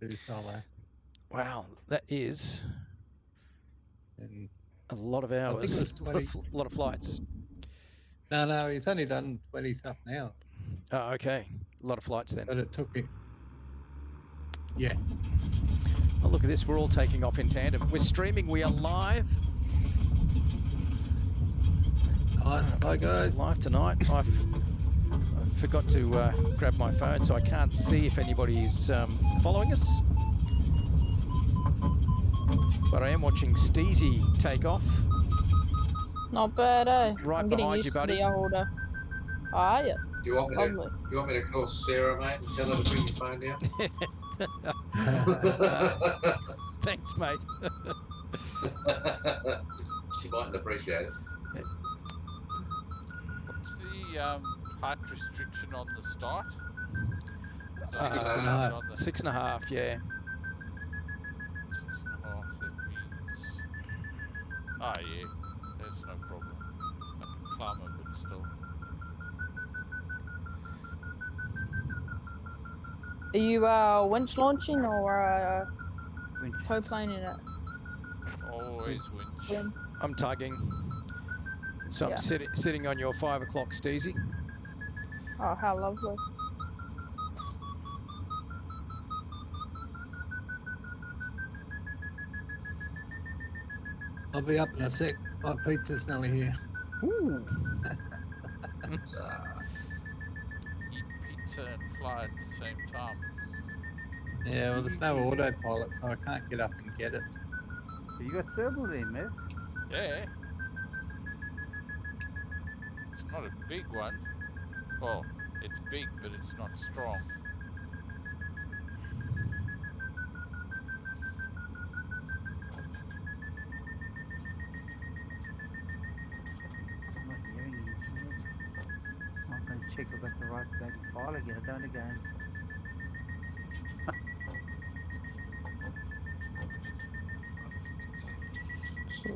do solo. Wow, that is And a lot of hours. I think it was 20. A lot of flights. No, he's only done 20-something hours. Oh, okay. A lot of flights then. But it took him. Yeah. Oh, look at this. We're all taking off in tandem. We're streaming. We are live. Nice. Hi, guys. Live tonight. I forgot to grab my phone, so I can't see if anybody's following us. But I am watching Steezy take off. Not bad, eh? Right I'm getting behind used you, to buddy. the older. Are you? Do you want me to call Sarah, mate, and tell her to bring your phone down? Thanks, mate. She mightn't appreciate it. What's the height restriction on the start? 6.5, yeah. 6.5, that means... Ah, yeah, that's no problem. I can climb a bit still. Are you winch launching or tow planing it? Always winch. Yeah. I'm tugging. So Yeah. I'm sitting on your 5 o'clock Steezy. Oh, how lovely. I'll be up in a sec. My pizza's nearly here. Ooh. Eat pizza and fly at the same time. Yeah, well, there's no autopilot, so I can't get up and get it. You got thermal then, man. Yeah. It's not a big one. Well, it's big, but it's not strong. I'm not hearing you. I'm going to check I've got the right bloody file again. I don't again.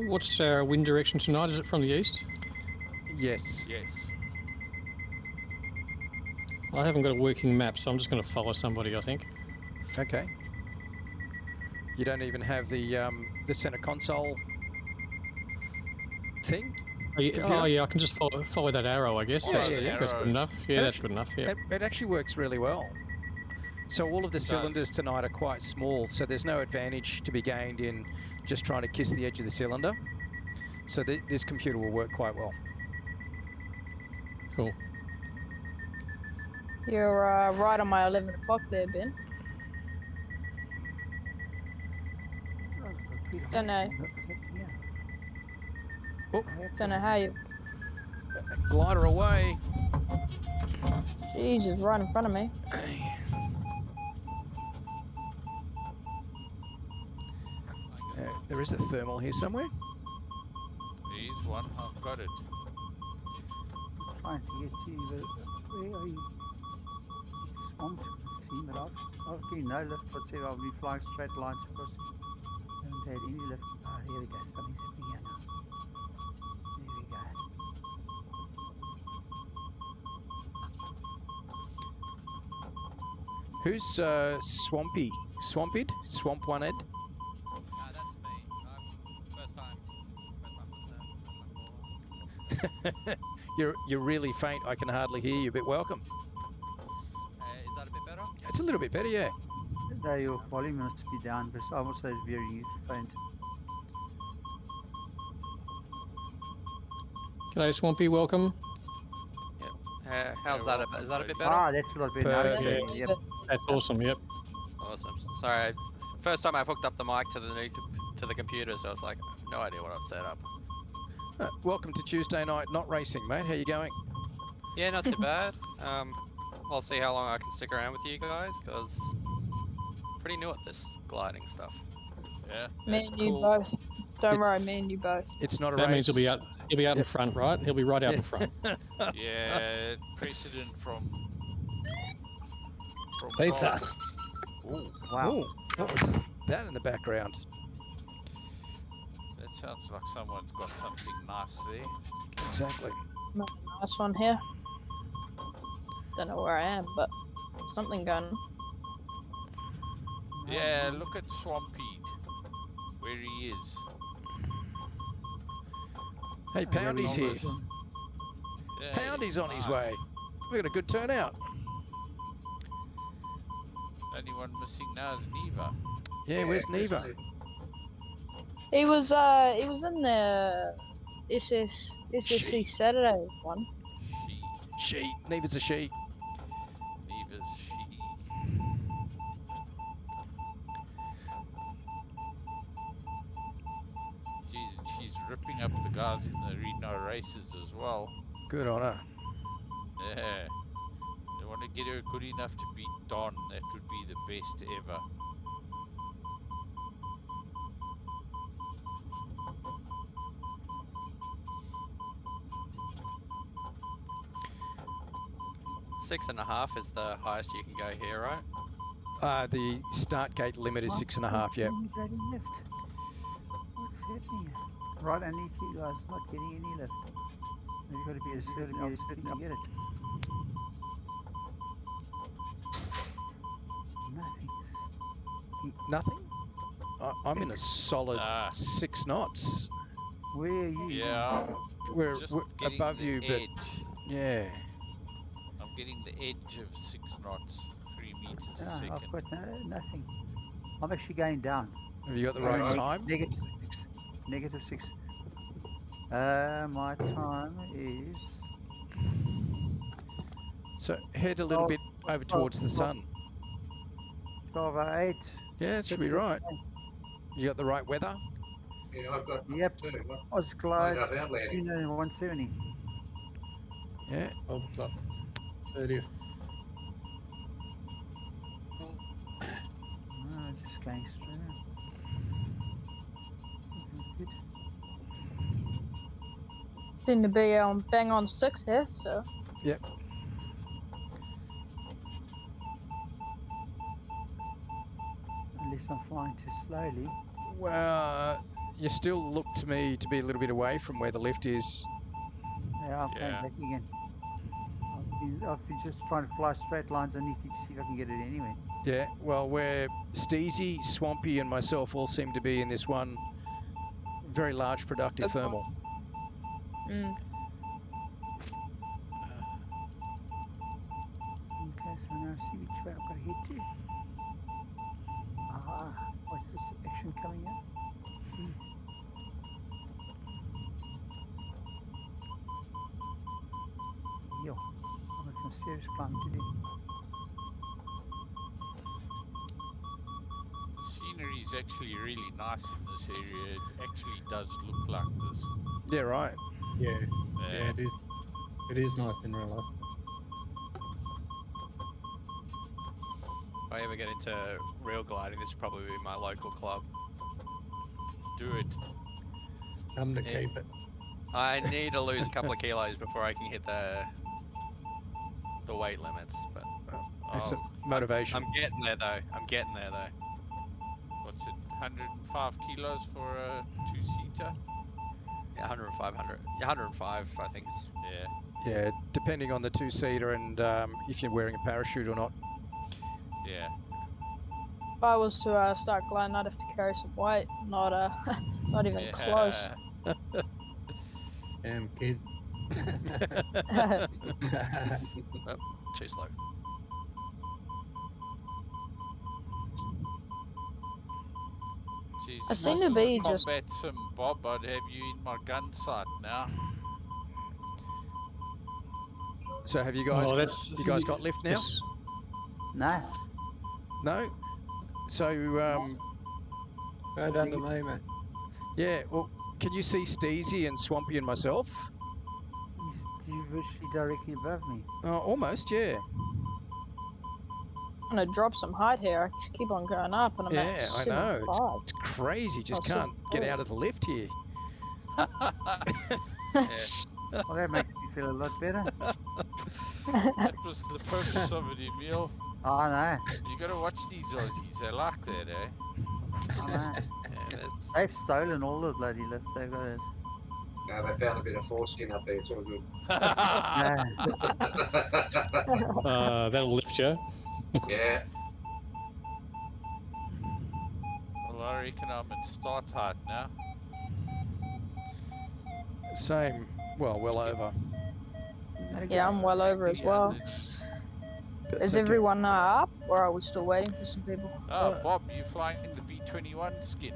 What's our wind direction tonight? Is it from the east? Yes. Yes. I haven't got a working map, so I'm just going to follow somebody, I think. Okay. You don't even have the center console thing? Oh yeah, I can just follow that arrow, I guess. Yeah, That's good enough. Yeah, that's good enough. Yeah. It actually works really well. So all of the cylinders tonight are quite small, so there's no advantage to be gained in just trying to kiss the edge of the cylinder. So this computer will work quite well. Cool. You're right on my 11 o'clock there, Ben. Don't know. Oh. Don't know how you... Glider away. Jesus, right in front of me. There is a thermal here somewhere. Here's one. I've got it. I'm trying to get to you, but where are you? It's swamped with the team, but I've been no lift whatsoever. I've been flying straight lines across. I haven't had any lift. Ah, here we go. Something's happening here now. There we go. Who's Swampy? Swampid? Swamp One Ed? That's me. First time You're really faint. I can hardly hear you, but welcome. is that a bit better? It's a little bit better, yeah. There, your volume must be down, but I'm also hearing you faint. G'day, Swampy. Welcome. How's that? Is that a bit better? Ah, that's what I've been Perfect. noticing. Yep. That's awesome. Yep. Awesome. Sorry, first time I've hooked up the mic to the computer, so it's like no idea what I've set up. Welcome to Tuesday night not racing, mate. How you going? Yeah, not too bad. I'll see how long I can stick around with you guys, because pretty new at this gliding stuff. Yeah. Me and you cool. both. Don't worry, me and you both. It's not a That race. means he'll be out. He'll be out in front, right? He'll be right out in front. Yeah, precedent from Pizza. Ooh. Wow. Ooh. What was that in the background? That sounds like someone's got something nice there. Exactly. Nice one here. Don't know where I am, but something going on. Yeah, look at Swampy, where he is. Hey, Poundy's here. Yeah, Poundy's on his nice. way. We got a good turnout. Only one missing now is Neva. Yeah, where's Neva? He was in the SSC Saturday one. She. Neva's a she. Neva's she. She's ripping up the guys in the Reno races as well. Good on her. Yeah. They want to get her good enough to beat Don. That would be the best ever. Six and a half is the highest you can go here, right? The start gate limit is 6.5, yeah. What's happening? Right underneath you guys, not getting any lift. You've got to be a certain altitude to get it. Nothing. Nothing? I'm in a solid 6 knots. Where are you? Yeah. We're Just we're above getting you, the but edge. yeah. I'm getting the edge of 6 knots, 3 meters a Ah, second. I've got nothing. I'm actually going down. Have you got the right time? Negative 6. My time is... So head a little bit over towards the sun. 12:08. Yeah, it should be right. You got the right weather? Yeah, I've got Yep. two. Osglide, Find out outlanding. 170. Yeah. 12 o'clock. 30th. Oh, just going straight. Good. Seem to be bang on 6 here, so. Yep. Unless I'm flying too slowly. Well, you still look to me to be a little bit away from where the lift is. Yeah, I'm going back again. I've been just trying to fly straight lines underneath you to see if I can get it anyway. Yeah, well, where Steezy, Swampy, and myself all seem to be in this one very large productive Okay. thermal. Okay, so now see which way I've got to head to. Ah, what's this action coming in? Yo, I've got some serious climbing to do. The scenery is actually really nice in this area. It actually does look like this. Yeah, right. Yeah, yeah, it is. It is nice in real life. If I ever get into real gliding, this would probably be my local club. Do it. Come to Yeah. keep it. I need to lose a couple of kilos before I can hit the weight limits, but There's some motivation. I'm getting there though. I'm getting there though. What's it? 105 kilos for a 2-seater? Yeah, 105, I think. Yeah. Yeah, depending on the 2-seater and if you're wearing a parachute or not. Yeah. If I was to start gliding, I'd have to carry some weight. Not not even close. Damn kids. Too slow. Jeez, I if seem to was be a just- combat sim, Bob, I'd have you in my gun sight now. So have you guys? You guys got lift now? Yes. No. No. So Go down to me, mate. yeah. Well, can you see Steezy and Swampy and myself? You're virtually directly above me. Almost. Yeah. I'm gonna drop some height here. I just keep on going up, and I'm Yeah, at I know. 75. It's crazy. Just Oh, can't get 74. out of the lift here. Well, that makes me feel a lot better. That was the purpose of it, Emil. I know. You gotta watch these Aussies, they like that, eh? I know. Yeah, They've stolen all the bloody lift. They've got it. No, they found a bit of foreskin up there. It's all good. That'll lift you. Yeah. I reckon I'm at start height now. Same. Well over. Yeah, I'm well over as well. That's Is okay. everyone up, or are we still waiting for some people? Oh, Bob, you flying the B-21 skin.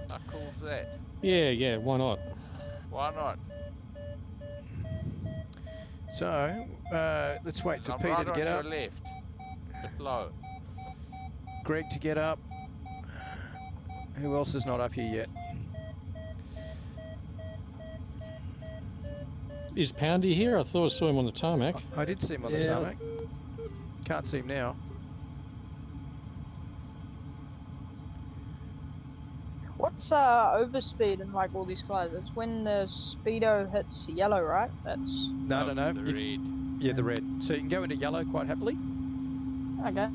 How cool's that? Yeah, why not? Why not? So, let's wait for I'm Peter right to on get your up, left. Bit low. Greg to get up. Who else is not up here yet? Is Poundy here? I thought I saw him on the tarmac. I did see him on the Yeah. tarmac. Can't see him now. What's overspeed in like all these cars? It's when the speedo hits yellow, right? That's No. The You- red. yeah, the red. So you can go into yellow quite happily. okay.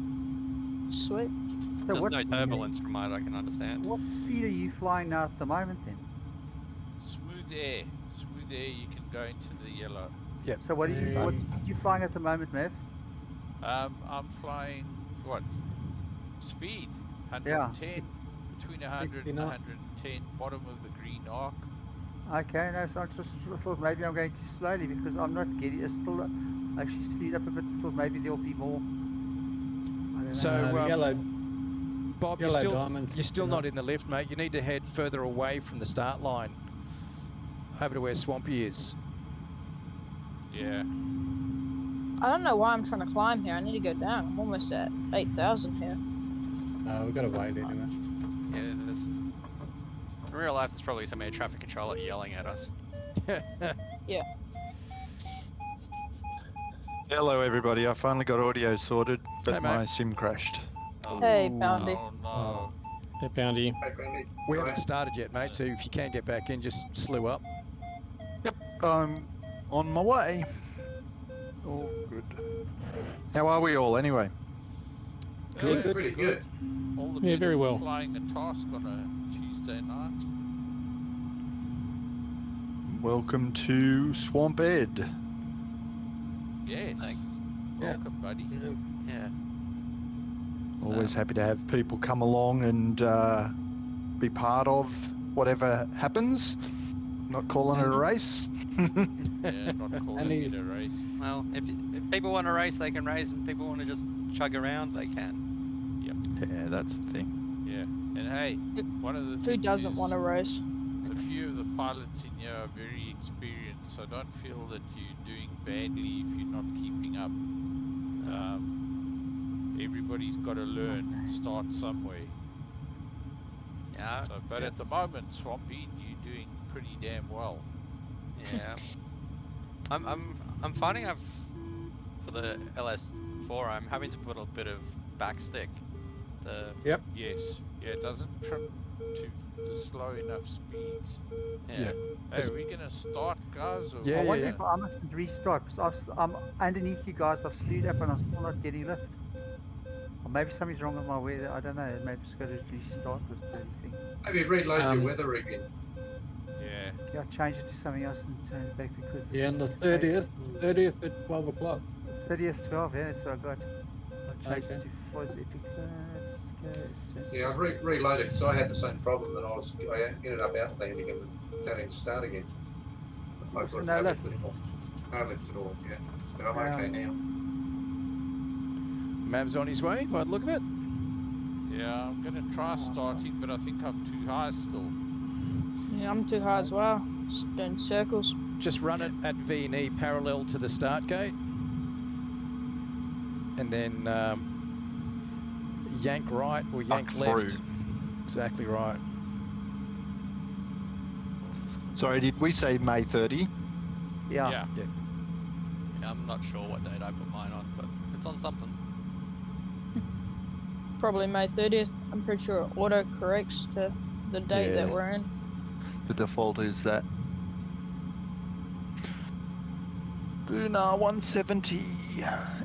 Sweet. So Just what no speed- turbulence from what I can understand. What speed are you flying now at the moment then? Smooth air. Smooth air, you can go into the yellow. So what speed are you flying at the moment, Mav? I'm flying, what? Speed. 110. Between 100 and 110. Bottom of the green arc. Okay, no, so I just thought maybe I'm going too slowly because I'm not getting it. Still actually speed up a bit. Thought maybe there'll be more. I don't know. So, the yellow, Bob, yellow diamonds. you're still not in the lift, mate. You need to head further away from the start line, over to where Swampy is. Yeah. I don't know why I'm trying to climb here. I need to go down. I'm almost at 8,000 here. We've got to wait anyway. Yeah, in real life, there's probably some air traffic controller yelling at us. Hello everybody, I finally got audio sorted, but Hey, mate. my sim crashed. Hey, Poundy. Oh no. Hey, Poundy. Hey, Brandy. We Right. haven't started yet, mate, so if you can get back in, just slew up. I'm on my way. All good. How are we all anyway? Good. Good. Pretty good. All the Yeah, very people well. flying a task on a Tuesday night. Welcome to Swamp Ed. Yes. Thanks. Yeah. Welcome, buddy. Yeah. Always So, happy to have people come along and be part of whatever happens. Not calling it a race. Yeah, not calling And it he's- a race. well, if people want to race, they can race, and people want to just chug around, they can. Yeah, that's the thing. Yeah. And hey, one of the Who things doesn't is want to race? a few of the pilots in here are very experienced, so don't feel that you're doing badly if you're not keeping up. Everybody's got to learn and start somewhere. Yeah. So, but at the moment, Swampy, you're doing pretty damn well. Yeah. I'm finding for the LS4, I'm having to put a bit of backstick. Yes. Yeah, it doesn't trim to the slow enough speeds. Yeah. Hey, are we gonna start, guys? Or Yeah, I yeah, wonder yeah. if I must restart because I'm underneath you guys. I've slewed up and I'm still not getting lift. Or maybe something's wrong with my weather. I don't know. Maybe it's got to restart this bloody thing. Maybe reload your weather again. Yeah. Yeah, I changed it to something else and turn it back because. this Yeah, is on the the 30th at 12 o'clock. 30th 12. Yeah, that's what I got. I changed Okay. it to Floyd's Epic Class. Yeah, I've reloaded because I had the same problem that I ended up outlanding and having to start again. I've So got no no lift? lift anymore. No lift at all, yeah. But I'm okay now. Mav's on his way, by the look of it. Yeah, I'm gonna try starting, but I think I'm too high still. Yeah, I'm too high as well. Just doing circles. Just run it at V&E parallel to the start gate. And then yank right or yank Tuck left. through. Exactly right. Sorry, did we say May 30? Yeah. Yeah, I'm not sure what date I put mine on, but it's on something. Probably May 30th. I'm pretty sure it auto corrects to the date that Yeah. we're in. The default is that. Boonah 170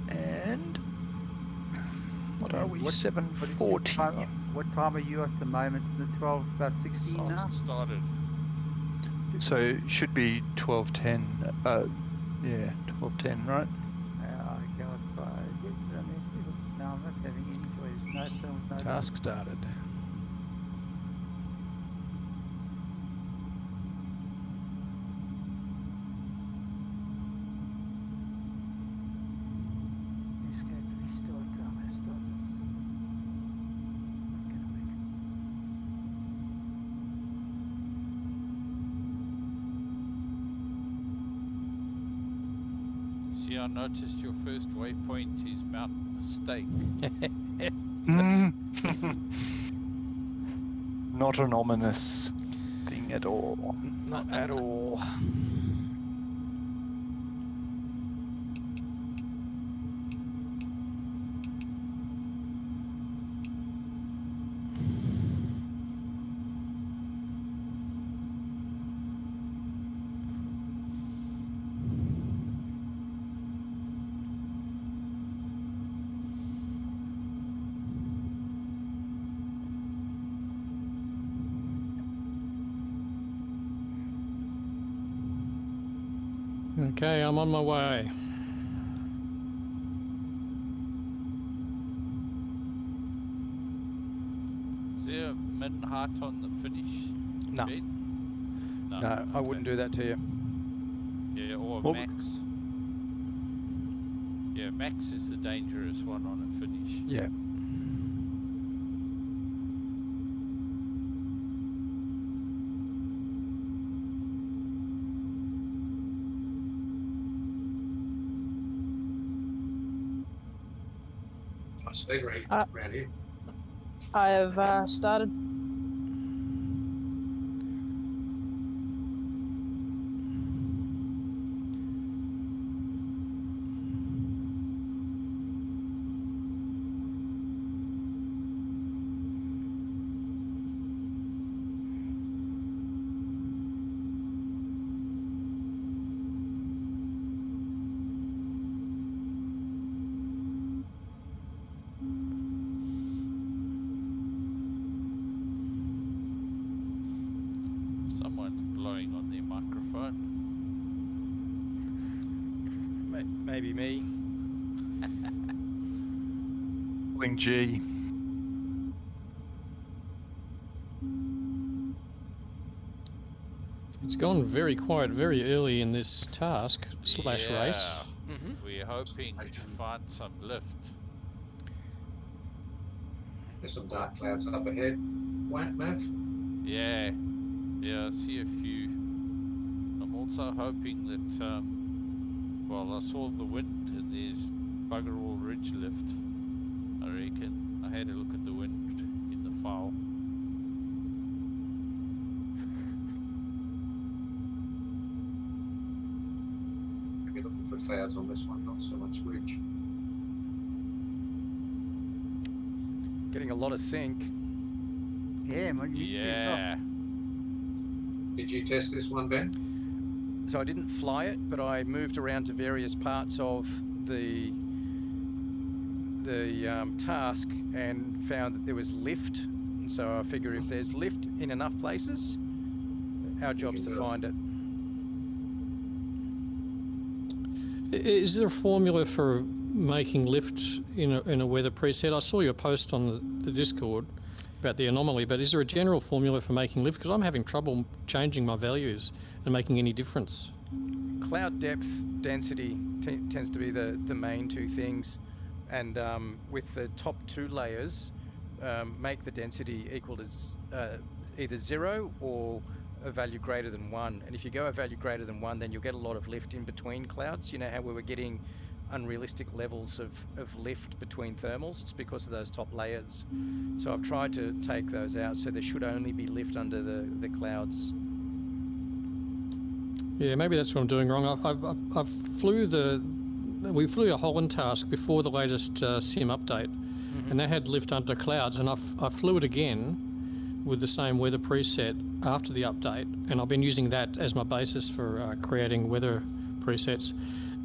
and what are we? What- 740. What time are you at the moment? The 12, about 16 now? Started. So it should be 12:10. Yeah, 12:10, right? Yeah, okay, I'll try. No, I'm not having any choice. No films, no. Task started. I noticed your first waypoint is Mount Mistake. Not an ominous thing at all. Not at all. Okay, I'm on my way. Is there a min height on the finish? No. Ben? No, I wouldn't do that to you. Yeah, or Well, max. Yeah, max is the dangerous one on a finish. Yeah. I speed around here. I have started. Someone's blowing on their microphone. Maybe me. G. It's gone very quiet very early in this task / race. Mm-hmm. We're hoping to find some lift. There's some dark clouds up ahead. What, Mav? Yeah, I see a few. I'm also hoping that, well, I saw the wind and there's bugger all ridge lift, I reckon. I had a look at the wind in the file. Maybe looking for clouds on this one, not so much ridge. Getting a lot of sync. Yeah, man. Yeah. Did you test this one, Ben? So I didn't fly it, but I moved around to various parts of the task and found that there was lift. And so I figure if there's lift in enough places, our job's to find it. Is there a formula for making lift in a weather preset? I saw your post on the Discord about the anomaly, but is there a general formula for making lift? Because I'm having trouble changing my values and making any difference. Cloud depth, density tends to be the main two things, and with the top two layers, make the density equal to either 0 or a value greater than 1. And if you go a value greater than 1, then you'll get a lot of lift in between clouds. You know how we were getting unrealistic levels of lift between thermals? It's because of those top layers. So I've tried to take those out, so there should only be lift under the clouds. Yeah, maybe that's what I'm doing wrong. We flew a Holland task before the latest sim update, and they had lift under clouds, and I flew it again with the same weather preset after the update, and I've been using that as my basis for creating weather presets.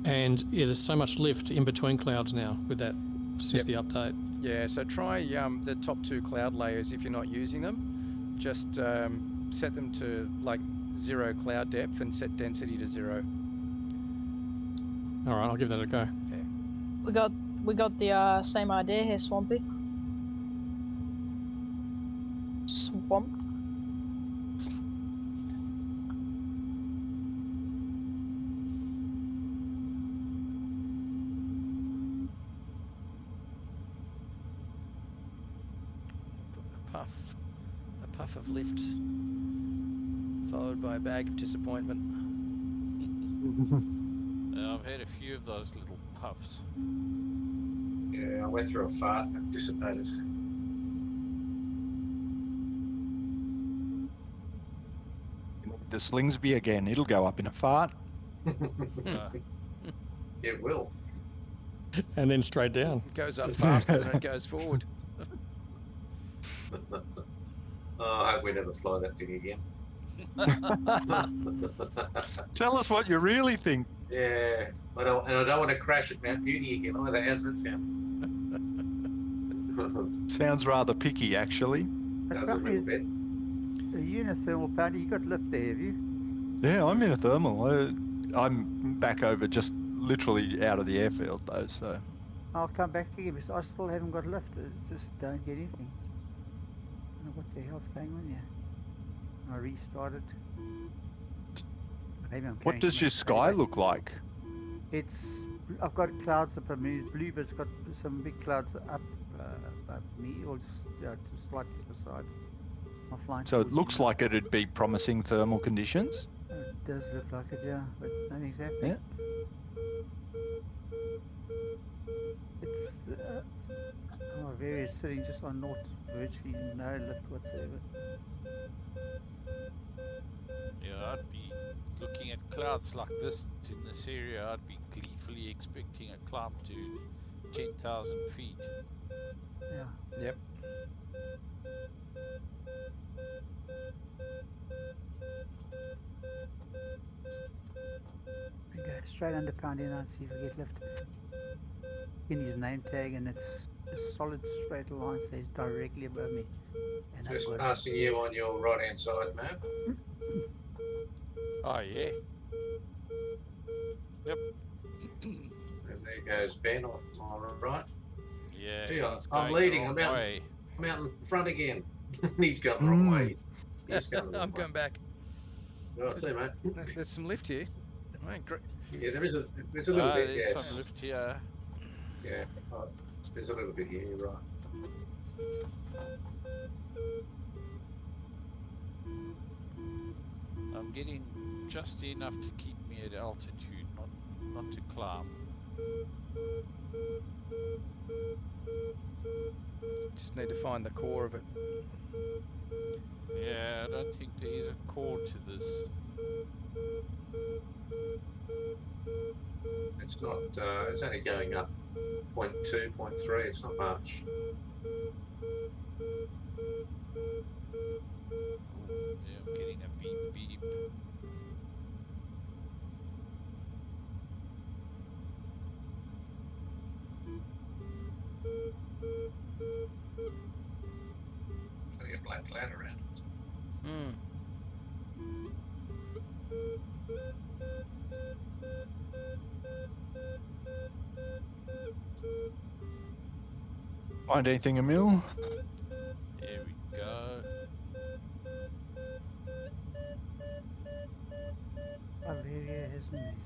And yeah, there's so much lift in between clouds now with that since the update. Yeah, so try the top two cloud layers if you're not using them. Just set them to like 0 cloud depth and set density to 0. All right, I'll give that a go. Yeah. We got the same idea here, Swampy. Swamped. A puff of lift, followed by a bag of disappointment. I've had a few of those little puffs. Yeah, I went through a fart and dissipated. The Slingsby again. It'll go up in a fart. It will. And then straight down. It goes up faster than it goes forward. Oh, I hope we never fly that thing again. Tell us what you really think. Yeah, I don't want to crash at Mount Beauty again either. How's that sound? Sounds rather picky, actually. Does a little bit. A unithermal powder, you got lift there, have you? Yeah, I'm in a thermal. I'm back over just literally out of the airfield, though, so... I'll come back again because I still haven't got lift. It's just don't get anything. I don't know what the hell's going on here. I restarted. Maybe I'm What does your sky look like? I've got clouds up above me. Bluebird's got some big clouds up above me, or just slightly to the side. I'm flying So it towards looks you. like it'd be promising thermal conditions. It does look like it, yeah, but nothing's happening. Yeah. It's Various sitting just on north, virtually no lift whatsoever. Yeah, I'd be looking at clouds like this in this area. I'd be gleefully expecting a climb to 10,000 feet. Yeah. Yep. We go straight under pound in and see if we get lift. You can use name tag and it's a solid straight line, says directly above me. And Just I've got passing you on your right hand side, Mav. Oh, yeah. Yep. And there goes Ben off to my right. Yeah. See, he's I'm going leading. the I'm wrong out, way. I'm out in front again. He's going the wrong way. He's going the wrong I'm way. going back. Right, see, mate. There's some lift here. Right, great. Yeah, there's a little bit, There's yes. some lift here. Yeah, there's a little bit here, you're right. I'm getting just enough to keep me at altitude, not to climb. Just need to find the core of it. Yeah, I don't think there is a core to this. It's not, it's only going up 0.2, 0.3, it's not much. Yeah, I'm getting a beep beep. So you get black cloud around. Find anything, Emil? There we go. Bavaria has moved.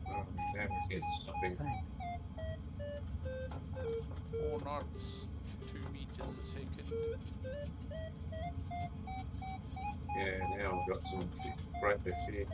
Now we get something. Same. 4 knots, 2 meters a second. Yeah, now we've got some great lift here.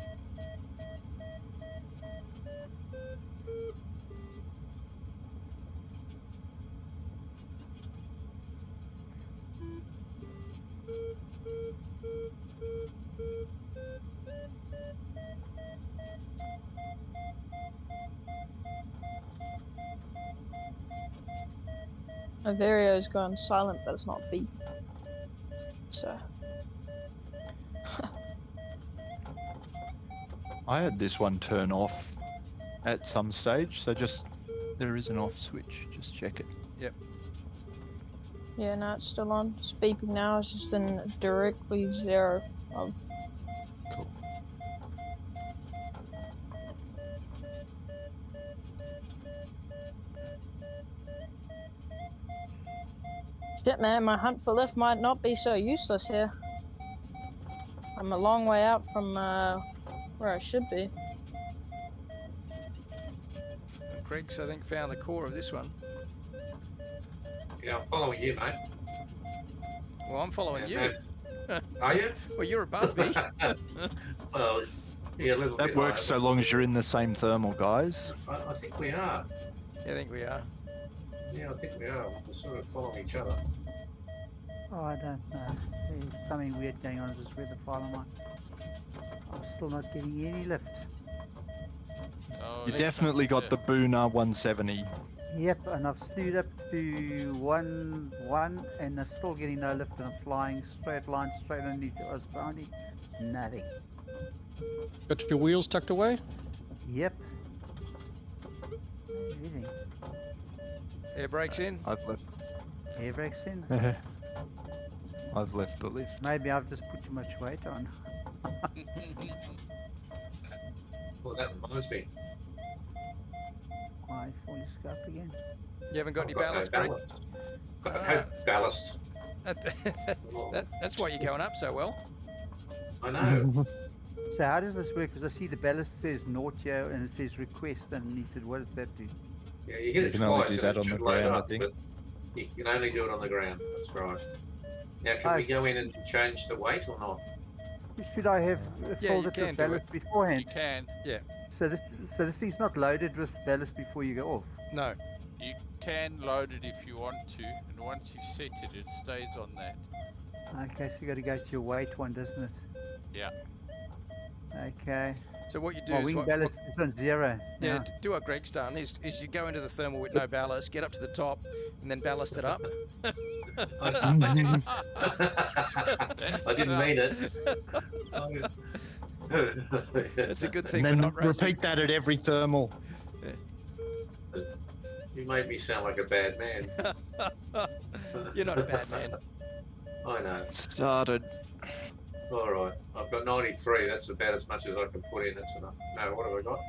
Averio's gone silent, but it's not beep. So. I had this one turn off at some stage, so just there is an off switch. Just check it. Yep. Yeah, no, it's still on. It's beeping now. It's just in directly 0 of. Cool. Shit, man, my hunt for lift might not be so useless here. I'm a long way out from where I should be. Craig's, I think, found the core of this one. Yeah, I'm following you, mate. Well, I'm following Yeah, you. Are you? Well, you're above me. Well, Yeah, a little That bit works so higher. long as you're in the same thermal, guys. I think we are. I think we are. Yeah, I think we are. We're sort of following each other. Oh, I don't know. There's something weird going on with this weather file of mine. I'm still not getting any lift. Oh, You let's definitely not, got the Boonah 170. Yep, and I've slewed up to 1-1 and I'm still getting no lift and I'm flying straight line straight underneath the Oz boundary. Nothing. Got your wheels tucked away? Yep. Everything. Air brakes in. I've left. Air brakes in. I've left the lift. Maybe I've just put too much weight on. Well, that reminds me. I fully scuffed again. You haven't got any I've ballast, no Greg? ballast. Got no ballast. That's why you're going up so well. I know. So how does this work? Because I see the ballast says naught here and it says request underneath it. What does that do? Yeah, you hit You it can only twice do and that it on the should load ground, I up, think. but you can only do it on the ground. That's right. Now, can Oh, we go in and change the weight or not? Should I have Yeah, filled you it can with do it. ballast You beforehand? can. So this thing's not loaded with ballast before you go off. No. You can load it if you want to, and once you set it, it stays on that. Okay, so you got to go to your weight one, doesn't it? Yeah. Okay. So what you do My is wing what, ballast is on 0. yeah, do what Greg's done is you go into the thermal with no ballast, get up to the top, and then ballast it up. I didn't mean it. That's a good thing. And we're then not racing. repeat that at every thermal. You made me sound like a bad man. You're not a bad man. I know. Started. All right. I've got 93. That's about as much as I can put in. That's enough. No, what have I got?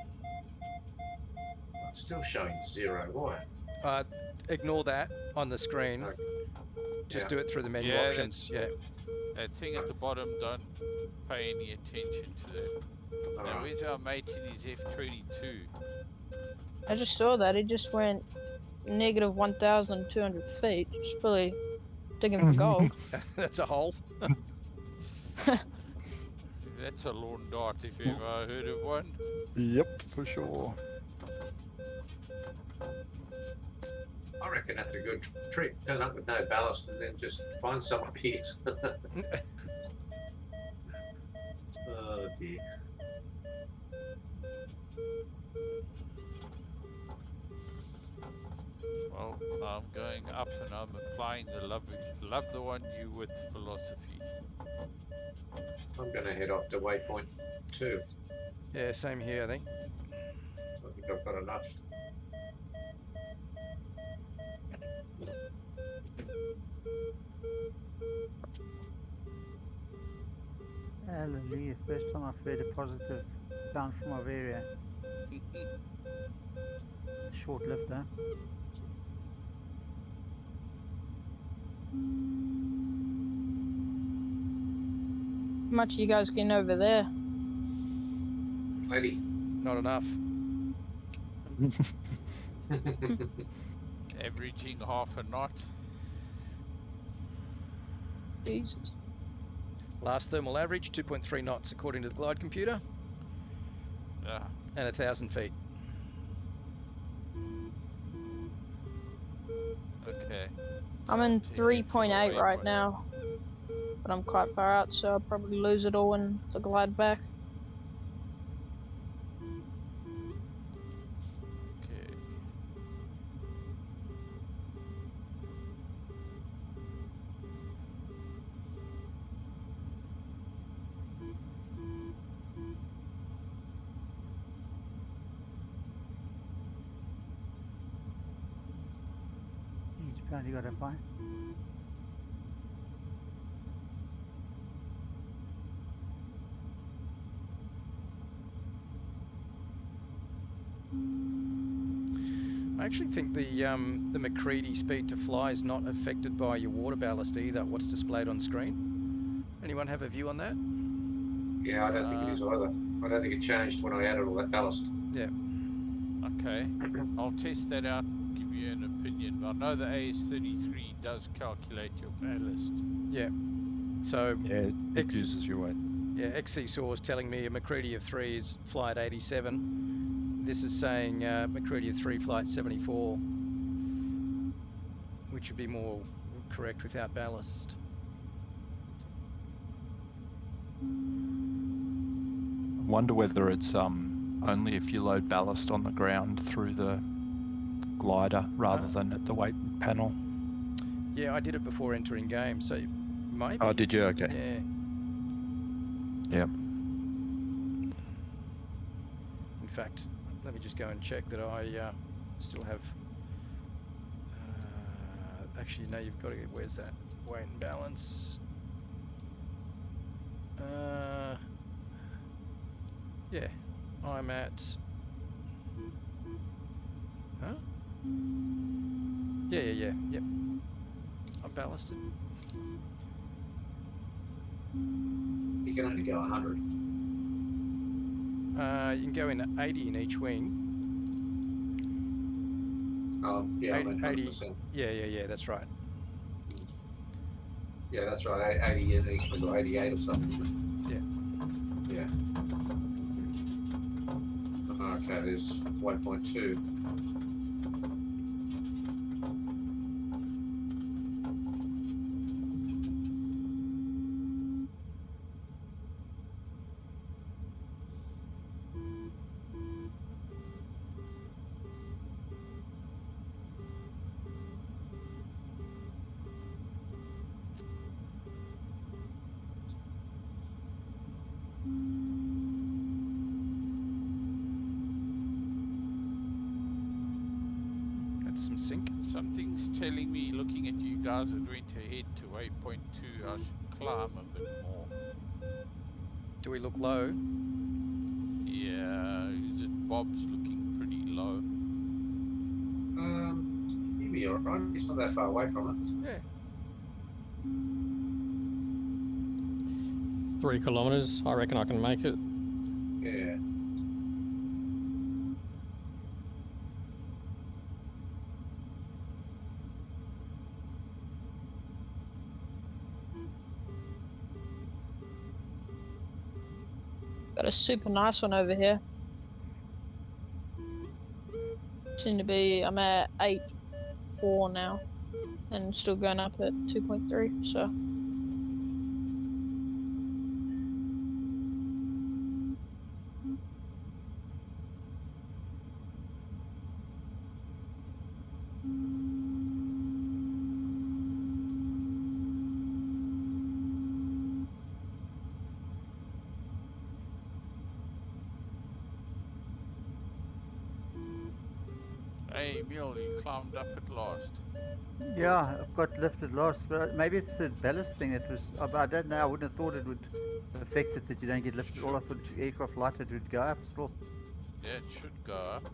It's still showing 0. Why? Ignore that on the screen. Okay. Just Yeah. do it through the menu Yeah, options. Yeah. That thing at the bottom, don't pay any attention to that. All Now, right. where's our mate in his F22? I just saw that. He just went negative 1,200 feet. Just really digging for gold. That's a hole. That's a lawn dart if you ever heard of one. Yep, for sure. I reckon that's a good trick. Turn up with no ballast and then just find some up here. Oh dear. Well, I'm going up and I'm applying the love the one you with philosophy. I'm going to head off to waypoint 2. Yeah, same here, I think. I think I've got enough. Hallelujah. First time I've heard a positive sound from Bavaria. Short lived, huh? How much are you guys getting over there? Plenty. Not enough. Averaging half a knot. Jesus. Last thermal average 2.3 knots according to the glide computer, Yeah. and 1,000 feet. Okay. I'm in Time to head for 3.8 right waypoint. now. But I'm quite far out, so I'll probably lose it all in the glide back. Okay. He's apparently got a buy. I actually think the McCready speed to fly is not affected by your water ballast either, what's displayed on screen. Anyone have a view on that? Yeah, I don't think it is either. I don't think it changed when I added all that ballast. Okay. I'll test that out and give you an opinion. I know the AS33 does calculate your ballast. So Yeah, it Ex- uses your weight. Yeah, XC Saw is telling me a McCready of 3 is flight 87. This is saying McCready of 3 flight 74, which would be more correct without ballast. I wonder whether it's only if you load ballast on the ground through the glider rather than at the weight panel. Yeah, I did it before entering game, so maybe. Oh, did you? Okay. Yeah. Yep. In fact, let me just go and check that I still have. Actually, no, you've got to get. Where's that weight and balance? Yeah, I'm at. Huh? Yeah. Yep. I'm ballasted. You can only go 100. You can go in 80 in each wing. Yeah, 80, 100%. Yeah, that's right. Yeah, that's right. 80 in each wing, or 88 or something. Yeah. Yeah. Okay, there's 1.2. That's some sync. Something's telling me, looking at you guys that went ahead to waypoint 2, I should climb a bit more. Do we look low? Yeah, is it Bob's looking pretty low? He'll be alright. He's not that far away from it. Yeah. 3 kilometres. I reckon I can make it. Yeah. Got a super nice one over here. Seem to be, I'm at 8.4 now, and still going up at 2.3. So. Hey, Emil, you climbed up at last. Yeah, I've got lifted last, but maybe it's the ballast thing that was. I don't know. I wouldn't have thought it would affect it that you don't get lifted. All I thought aircraft lighted would go up still. Yeah, it should go up.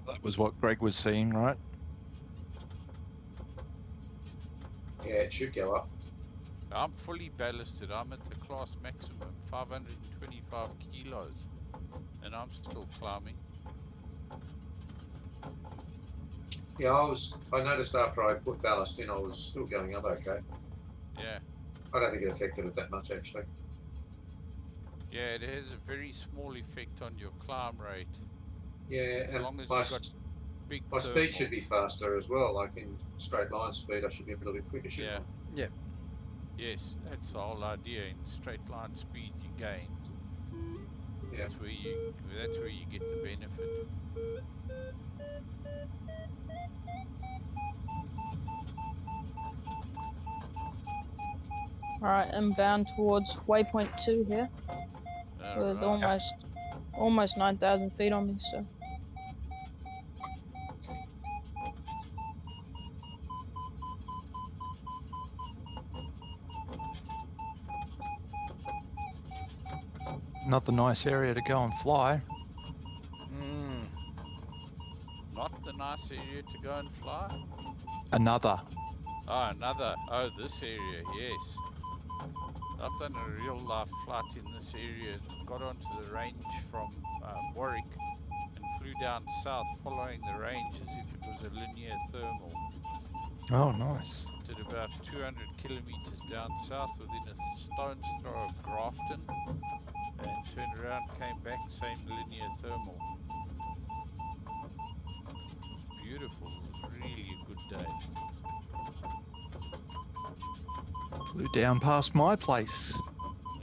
That was what Greg was seeing, right? Yeah, it should go up. I'm fully ballasted. I'm at the class maximum, 525 kilos. And I'm still climbing. Yeah, I noticed after I put ballast in, I was still going up okay. Yeah. I don't think it affected it that much, actually. Yeah, it has a very small effect on your climb rate. Yeah, As and long as my, you've got big my speed should thermals. be faster as well. Like in straight line speed, I should be a little bit quicker, shouldn't I? Yeah. Yes, that's the whole idea. In straight line speed, you gain. Yeah. That's where you get the benefit. Alright, inbound towards waypoint 2 here. With Alright. almost 9,000 feet on me, so. Not the nice area to go and fly. Not the nice area to go and fly. Another. Oh, another. Oh, this area, yes. I've done a real life flight in this area. Got onto the range from Warwick and flew down south following the range as if it was a linear thermal. Oh, nice. Did a about 200 kilometers down south within a stone's throw of Grafton, and turned around, came back, same linear thermal. It was beautiful. It was really a good day. Flew down past my place.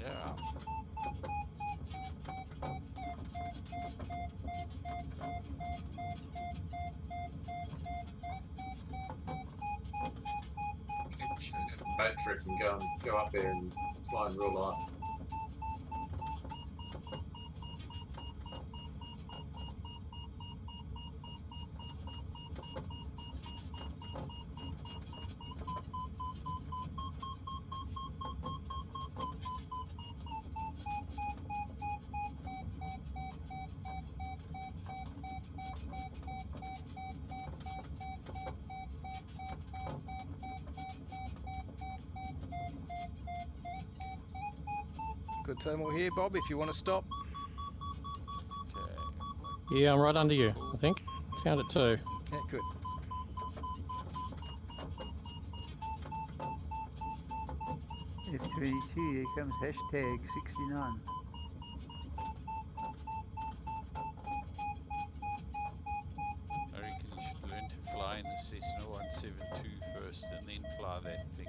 Yeah. Boat trip and go up there and fly in real life. Good thermal here, Bob, if you want to stop. Okay. Yeah, I'm right under you, I think. Found it too. Yeah, good. F22, here comes hashtag 69. I reckon you should learn to fly in the Cessna 172 first and then fly that thing.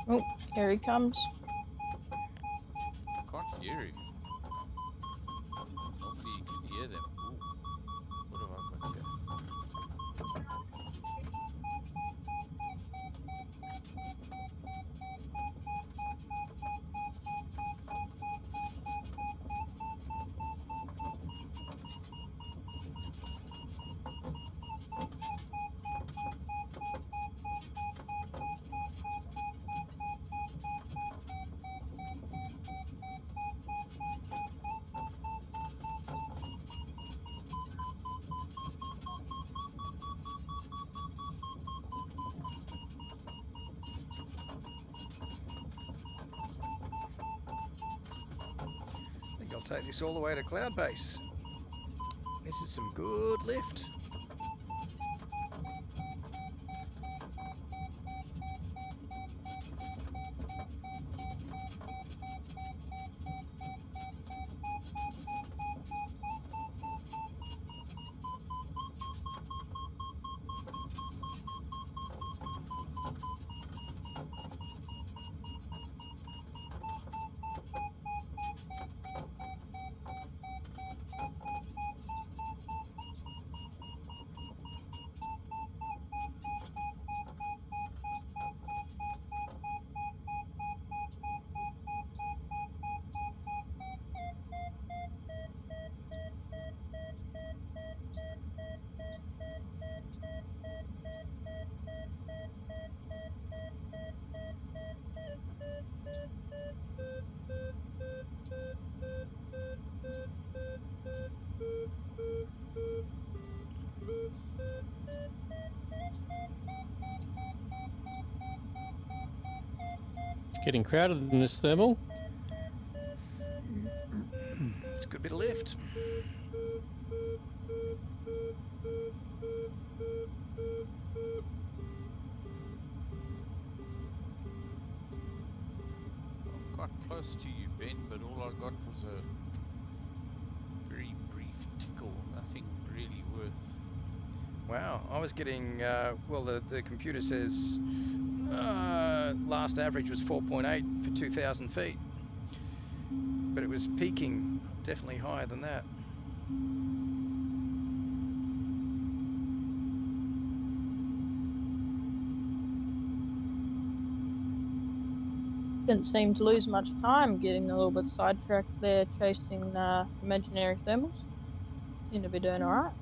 Oh, here he comes. I can't hear him. Normally you can hear them. Ooh, what have I got here? I think I'll take this all the way to Cloud Base. This is some good lift. It's getting crowded in this thermal. It's a good bit of lift. I'm quite close to you, Ben, but all I got was a very brief tickle, nothing really worth. Wow, I was getting, well, the computer says last average was 4.8 for 2,000 feet. But it was peaking definitely higher than that. Didn't seem to lose much time, getting a little bit sidetracked there chasing imaginary thermals. Seem to be doing alright.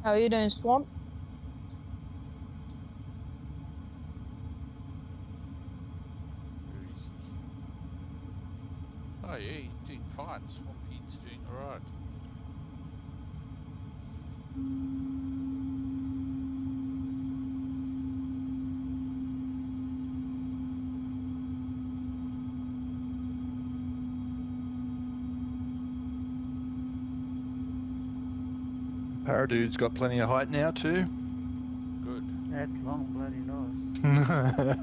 How are you doing, Swamp? Where is he? Oh yeah, he's doing fine. Swampy's doing alright. Paradude's got plenty of height now too. Good. That long bloody nose.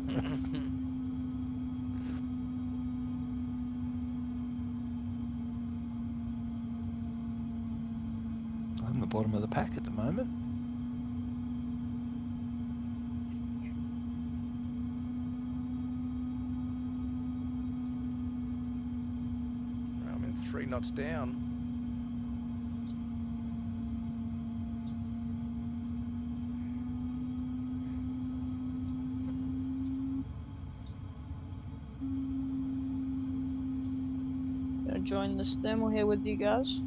I'm the bottom of the pack at the moment. I'm in 3 knots down. Gonna join this thermal here with you guys.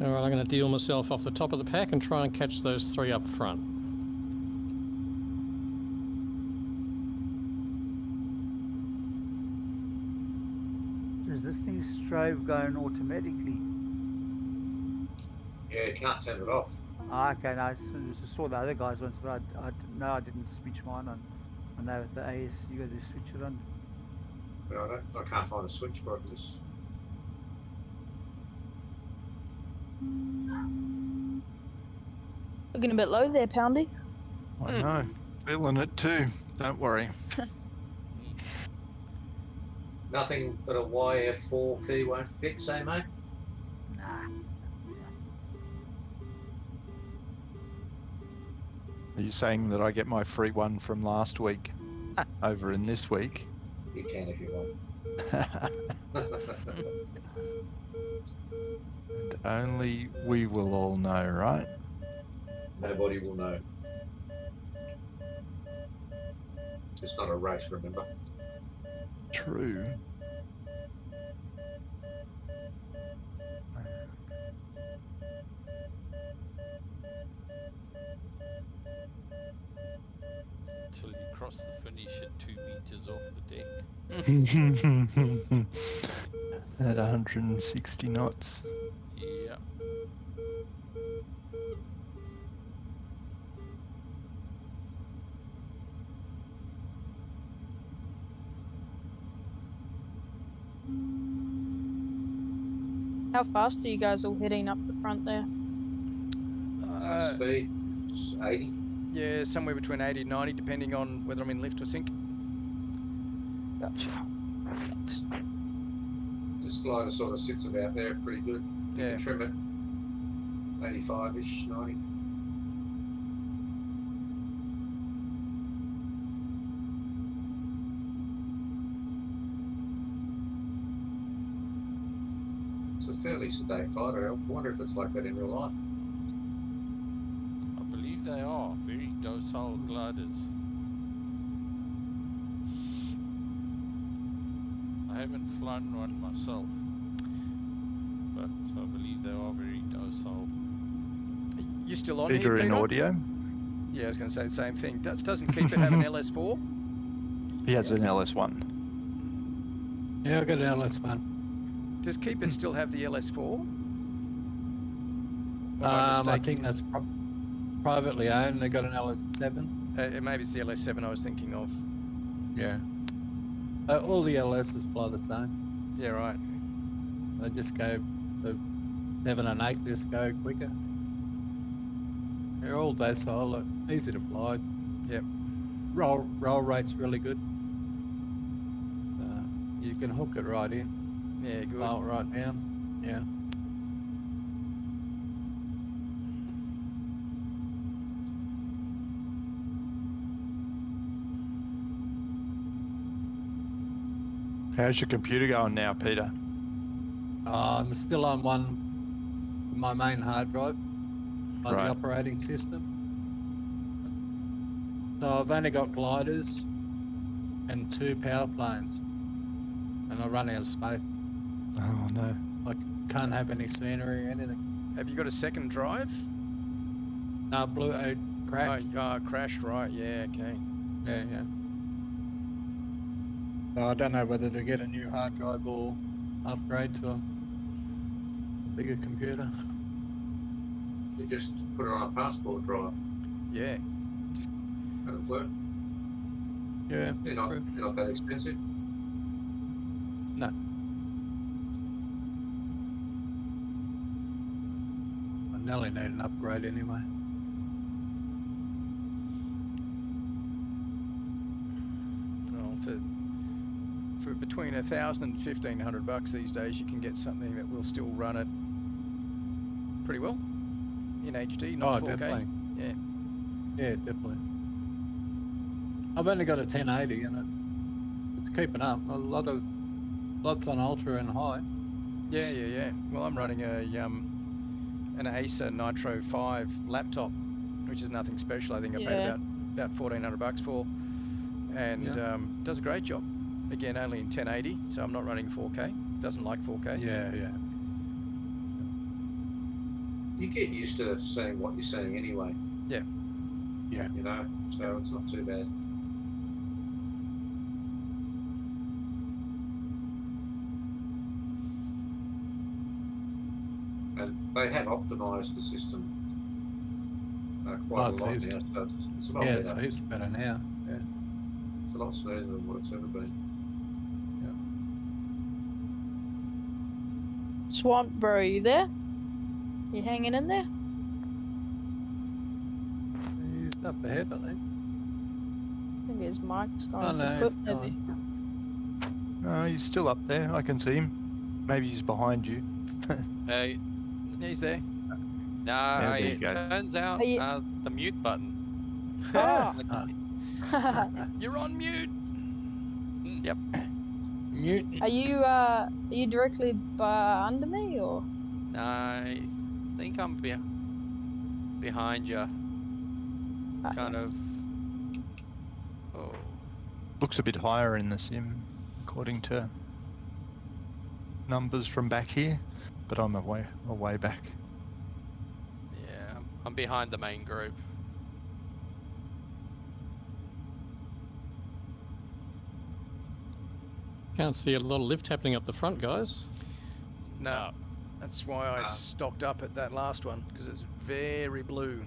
All right, I'm going to deal myself off the top of the pack and try and catch those 3 up front. Is this thing Strove going automatically? Yeah, you can't turn it off. Ah, okay, no, I just saw the other guys once, but I didn't switch mine on. I know with the AS you got to switch it on. But I can't find a switch for it. Just Looking a bit low there, Poundy. I know. Feeling it too. Don't worry. nothing but a YF4 key won't fix, eh, mate? Nah. Are you saying that I get my free one from last week over in this week? You can if you want. And only we will all know, right? Nobody will know. It's not a race, remember? True. Until you cross the finish at 2 meters off the deck. At 160 knots. Yeah. How fast are you guys all heading up the front there? Speed, 80. Yeah, somewhere between 80 and 90, depending on whether I'm in lift or sink. Gotcha. Thanks. This glider sort of sits about there pretty good. You Yeah. can trim it 85-ish, 90. It's a fairly sedate glider. I wonder if it's like that in real life. I believe they are very docile gliders. I haven't flown one myself, but I believe they are very docile. You still on Bigger here, in Peter? audio. Yeah, I was going to say the same thing. Doesn't Keep It have an LS4? He has an LS1. Yeah, I got an LS1. Does Keep It still have the LS4? I think that's privately owned. They got an LS7. Maybe it's the LS7 I was thinking of. Yeah. All the LSs fly the same. Yeah, right. They just go, the 7 and 8 just go quicker. They're all docile, look, easy to fly. Yep. Roll rate's really good. You can hook it right in, Yeah, good. bolt right down. Yeah. How's your computer going now, Peter? I'm still on my main hard drive on Right. the operating system. So I've only got gliders and 2 power planes, and I run out of space. Oh no. I can't have any scenery or anything. Have you got a second drive? No, Bluetooth crashed. Crashed, right. Yeah, okay. Yeah. So I don't know whether to get a new hard drive or upgrade to a bigger computer. You just put it on a passport drive. Yeah. That'll work. Yeah. They're not that expensive. No. I nearly need an upgrade anyway. Well, for between $1,000 and $1,500 these days, you can get something that will still run it pretty well in HD, not 4K. Definitely. Yeah. Yeah, definitely. I've only got a 1080 and it's keeping up. Lots on ultra and high. Yeah. Well, I'm running an Acer Nitro 5 laptop, which is nothing special. I think I paid about $1,400 for, and does a great job. Again, only in 1080, so I'm not running 4K. Doesn't like 4K. Yeah. You get used to seeing what you're seeing anyway. Yeah. You know, so it's not too bad. And they have optimised the system quite a lot now, so it's a lot better. It's heaps better now. Yeah. It's a lot smoother than what it's ever been. Swamp Bro, you there? You hanging in there? He's up ahead, I think. I think his mic's starting no, to he's clip, maybe. No, he's still up there. I can see him. Maybe he's behind you. Hey, He's there. no, there you it go. turns out Are you- the mute button. Oh. You're on mute. Yep. Mute. Are you directly under me or? I think I'm behind you. Kind of. Oh. Looks a bit higher in the sim, according to numbers from back here, but I'm way back. Yeah, I'm behind the main group. Can't see a lot of lift happening up the front, guys. No. That's why I stocked up at that last one, because it's very blue.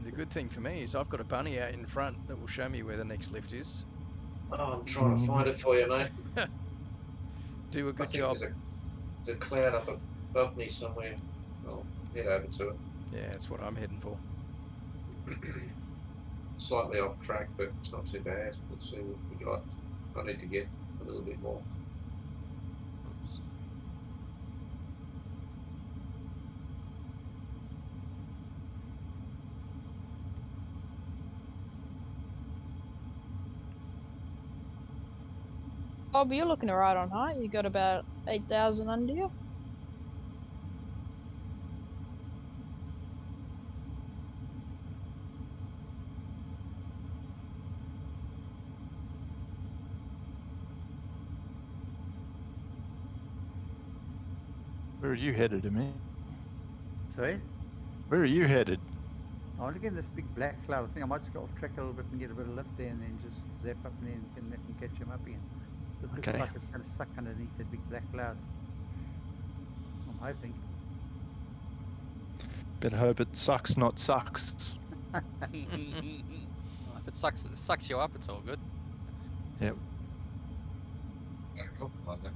The good thing for me is I've got a bunny out in front that will show me where the next lift is. Oh, I'm trying to find it for you, mate. Do a I good think job. There's a cloud up above me somewhere. I'll head over to it. Yeah, that's what I'm heading for. Slightly off track, but it's not too bad. Let's see what we got. I need to get a little bit more. Oops. Bob, you're looking right on height. You got about 8,000 under you. Where are you headed, Amy? Sorry? Where are you headed? I want to get in this big black cloud. I think I might just go off track a little bit and get a bit of lift there and then just zap up and then that can catch him up again. So it looks Okay. like it's going to suck underneath that big black cloud. I'm hoping. Better hope it sucks, not sucks. If it sucks you up, it's all good. Yep. Back off like that.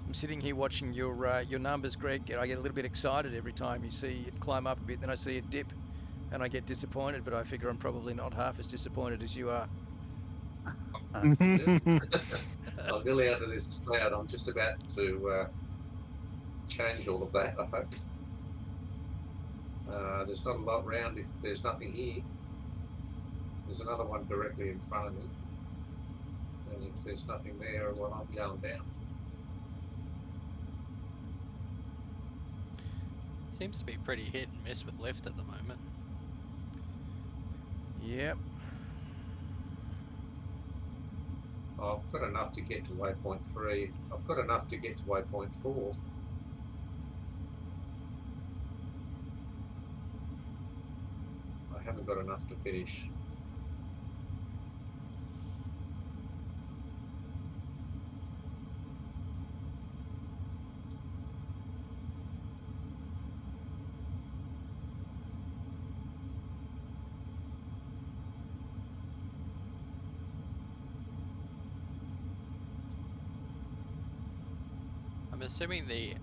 I'm sitting here watching your numbers, Greg, and I get a little bit excited every time you see it climb up a bit, then I see it dip, and I get disappointed, but I figure I'm probably not half as disappointed as you are. I'm nearly under this cloud. I'm just about to change all of that, I hope. There's not a lot around if there's nothing here. There's another one directly in front of me. And if there's nothing there, well, I'm going down. Seems to be pretty hit and miss with lift at the moment. Yep. I've got enough to get to waypoint 3. I've got enough to get to waypoint 4. I haven't got enough to finish. I'm assuming the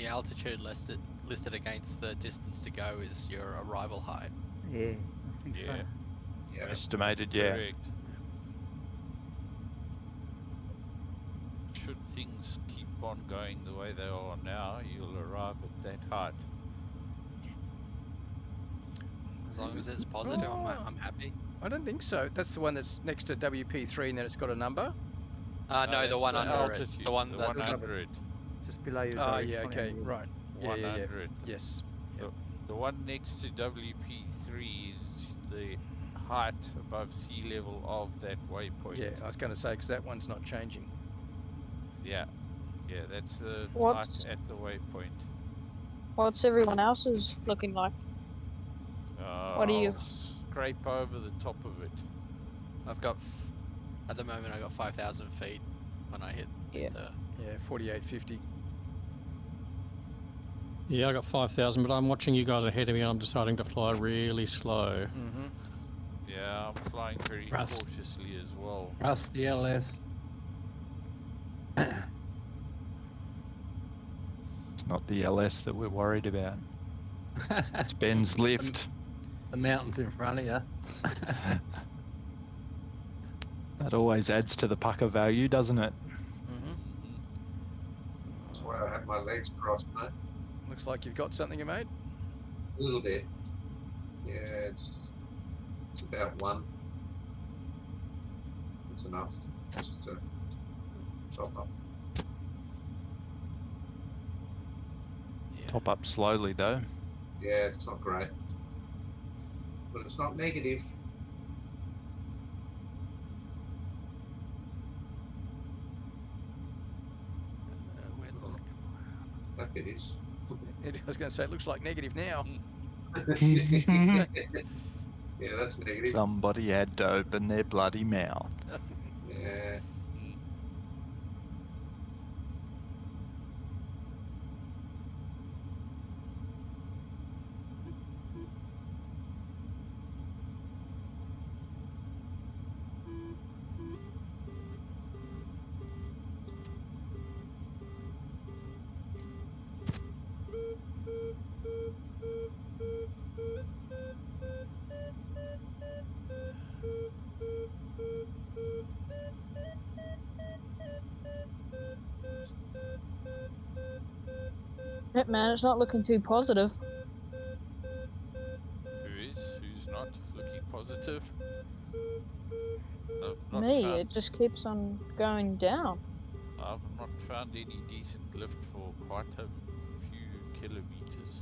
altitude listed against the distance to go is your arrival height. Yeah, I think so. Yeah. Yeah. Estimated, yeah. Correct. Should things keep on going the way they are now, you'll arrive at that height. As long as it's positive, I'm happy. I don't think so. That's the one that's next to WP3 and then it's got a number. No, the that's one under it. altitude, The one the that's 100. Just below your Ah, directional yeah, okay, angle. right. Yeah, 100. Yes. The one next to WP3 is the height above sea level of that waypoint. Yeah, I was going to say, because that one's not changing. Yeah, that's the What's- height at the waypoint. What's everyone else's looking like? What are you- I'll scrape over the top of it. I've got, at the moment, I got 5,000 feet when I hit Yeah. the. Yeah, 4850. Yeah, I got 5,000, but I'm watching you guys ahead of me and I'm deciding to fly really slow. Mm-hmm. Yeah, I'm flying very Rust. cautiously as well. Trust the LS. It's not the LS that we're worried about. It's Ben's lift. The mountains in front of you. That always adds to the pucker value, doesn't it? Mm-hmm. That's why I have my legs crossed, mate. Looks like you've got something, you mate. A little bit. Yeah, it's about 1. It's enough just to top up. Yeah. Top up slowly though. Yeah, it's not great. But it's not negative. Where's this? That bit is. I was going to say, it looks like negative now. Yeah, that's negative. Somebody had to open their bloody mouth. Yeah. Yep, man, it's not looking too positive. Who's not looking positive? I've not Me, found, it just keeps on going down. I've not found any decent lift for quite a few kilometers.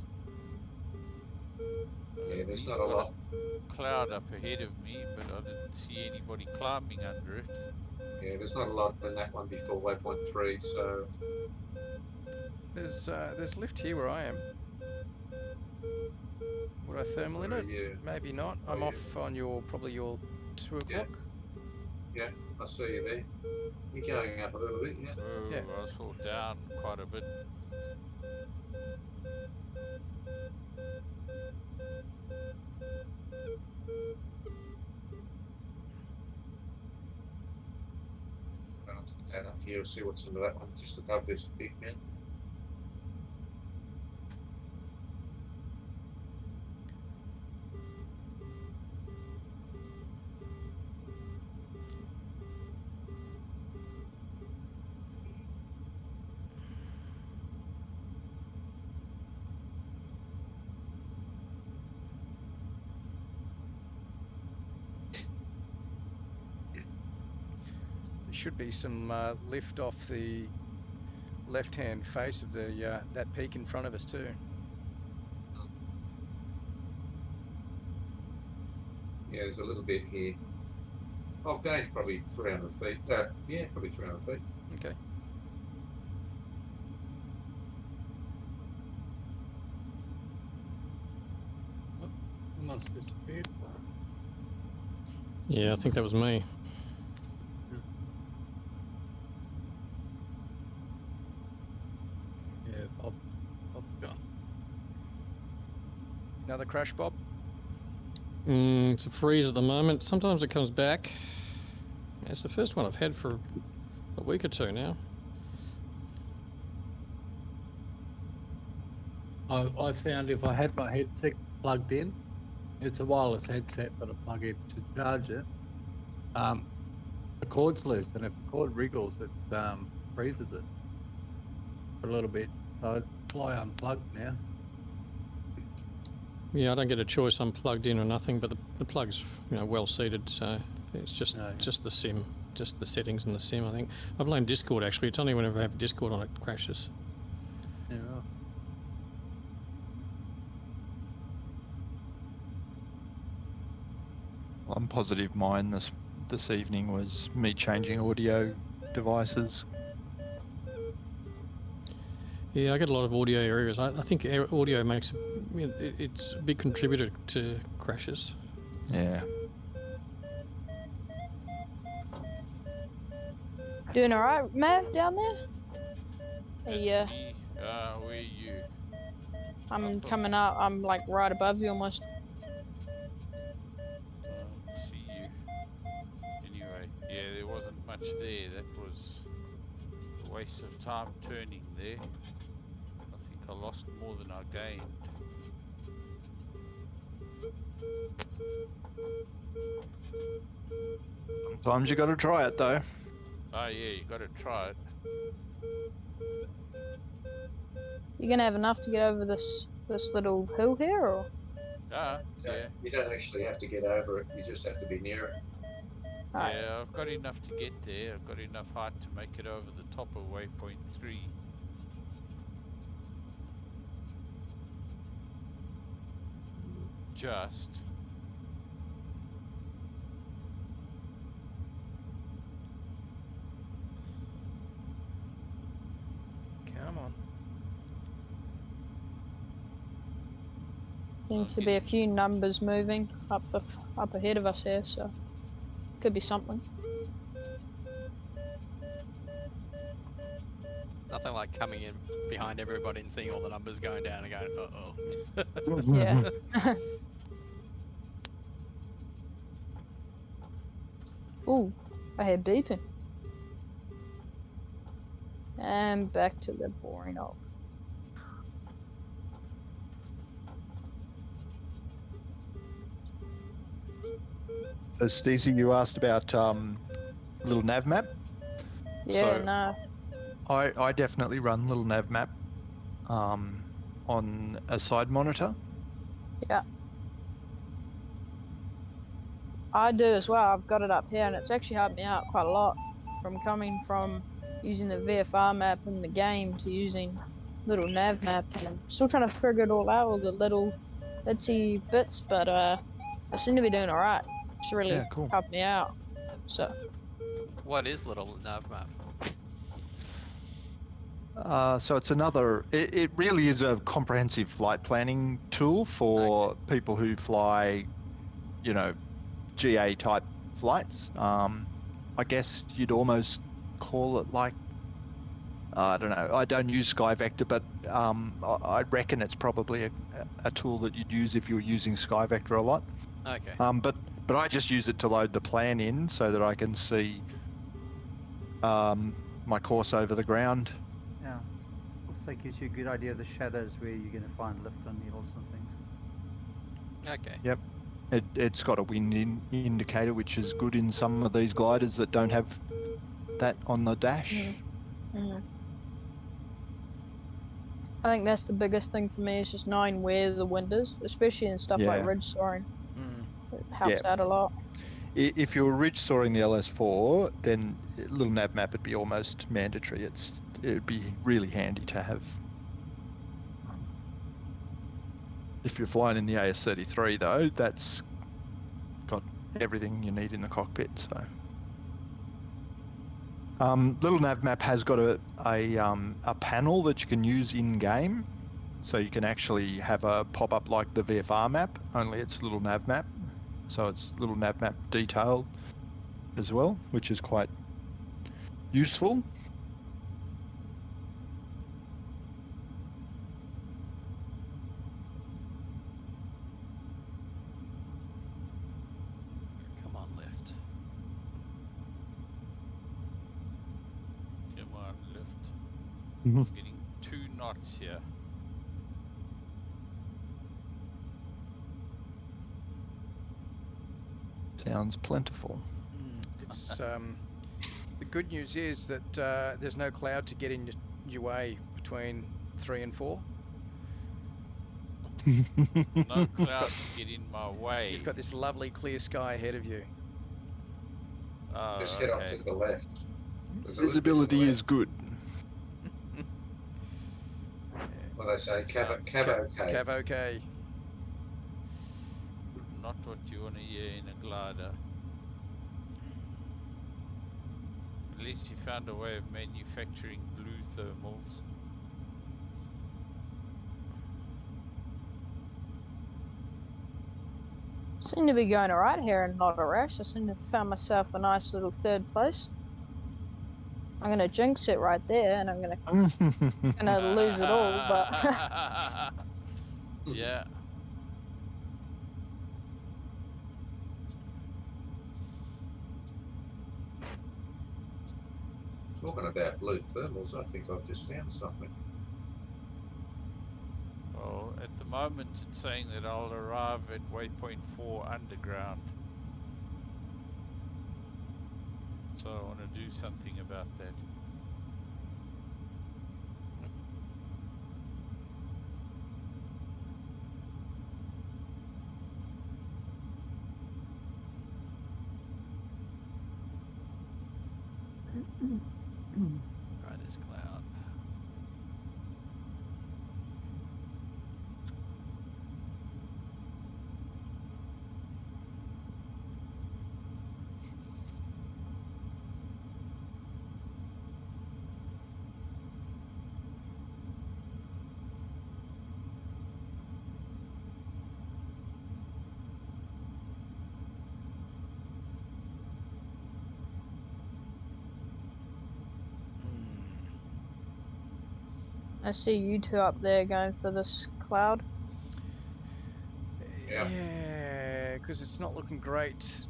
Yeah, At there's least not a got lot. Cloud up ahead of me, but I didn't see anybody climbing under it. Yeah, there's not a lot in that one before waypoint 3, so There's lift here where I am. Would I thermal in where it? are you? Maybe not. I'm Oh, off on probably your 2 Yeah. o'clock. Yeah, I see you there. You're going up a little bit, yeah. Oh, Yeah. I saw down quite a bit. I'll add up here, see what's under that one, just above this big man. should be some lift off the left-hand face of the that peak in front of us too. Yeah, there's a little bit here. I've gained probably 300 feet. Yeah, probably 300 feet. Okay. Someone's disappeared. Yeah, I think that was me. Yeah, Bob's gone. Another crash, Bob? It's a freeze at the moment. Sometimes it comes back. It's the first one I've had for a week or two now. I found if I had my headset plugged in, it's a wireless headset, but I plug in to charge it. The cord's loose, and if the cord wriggles, it freezes it for a little bit. So I fly unplugged now. Yeah, I don't get a choice. I'm plugged in or nothing, but the plug's well seated, so it's just the sim, just the settings in the sim. I think I blame Discord actually. It's only whenever I have Discord on it crashes. Yeah. I'm positive mine this evening was me changing audio devices. Yeah, I get a lot of audio errors. I think audio makes it's a big contributor to crashes. Yeah. Doing all right, Mav, down there? Yeah. Where are you? I'm coming up. I'm like right above you almost. See you. Anyway, yeah, there wasn't much there. That was a waste of time turning there. I think I lost more than I gained. Sometimes you got to try it though. Oh yeah, you got to try it. You gonna have enough to get over this little hill here, or? Yeah. You don't actually have to get over it. You just have to be near it. Right. Yeah, I've got enough to get there. I've got enough height to make it over the top of waypoint 3. Just. Come on. Seems to be a few numbers moving up ahead of us here, so could be something. It's nothing like coming in behind everybody and seeing all the numbers going down and going, uh-oh. Yeah. Ooh, I hear beeping. And back to the boring old. So Stacey, you asked about little nav map. Yeah, So- no. I definitely run little nav map on a side monitor. Yeah. I do as well. I've got it up here, and it's actually helped me out quite a lot from coming from using the VFR map in the game to using little nav map. And I'm still trying to figure it all out, all the little itsy bits, but I seem to be doing all right. It's really Yeah, cool. helped me out. So What is little nav map? So it's another, it really is a comprehensive flight planning tool for people who fly, GA type flights. I guess you'd almost call it like, I don't know, I don't use SkyVector, but I reckon it's probably a tool that you'd use if you were using SkyVector a lot. Okay. But I just use it to load the plan in so that I can see my course over the ground. Yeah. Also gives you a good idea of the shadows where you're going to find lift on needles and things. Okay. Yep. It's got a wind indicator, which is good in some of these gliders that don't have that on the dash. Mhm. I think that's the biggest thing for me, is just knowing where the wind is, especially in stuff like Yeah. ridge soaring. Mm. It helps out a lot. if you're ridge soaring the LS4, then a little nav map would be almost mandatory. It'd be really handy to have. If you're flying in the AS33 though, that's got everything you need in the cockpit. So, little nav map has got a panel that you can use in game, so you can actually have a pop up like the VFR map, only it's little nav map. So it's little nav map detailed as well, which is quite useful. Come on, lift. Come on, lift. Mhm. Getting 2 knots here. Sounds plentiful. It's the good news is that there's no cloud to get in your way between 3 and 4. No cloud to get in my way. You've got this lovely clear sky ahead of you. Oh, Just head up okay. to the left. There's a little bit to the Visibility left. is good. What they say, cav okay. Cav okay. Not what you want to hear in a glider. At least you found a way of manufacturing blue thermals. Seem to be going alright here and not a race. I seem to have found myself a nice little 3rd place. I'm gonna jinx it right there, and I'm gonna lose it all. But yeah. Talking about blue thermals, I think I've just found something. Well, at the moment it's saying that I'll arrive at waypoint 4 underground. So I want to do something about that. Right, this cloud. I see you two up there going for this cloud. Yeah. Yeah, because it's not looking great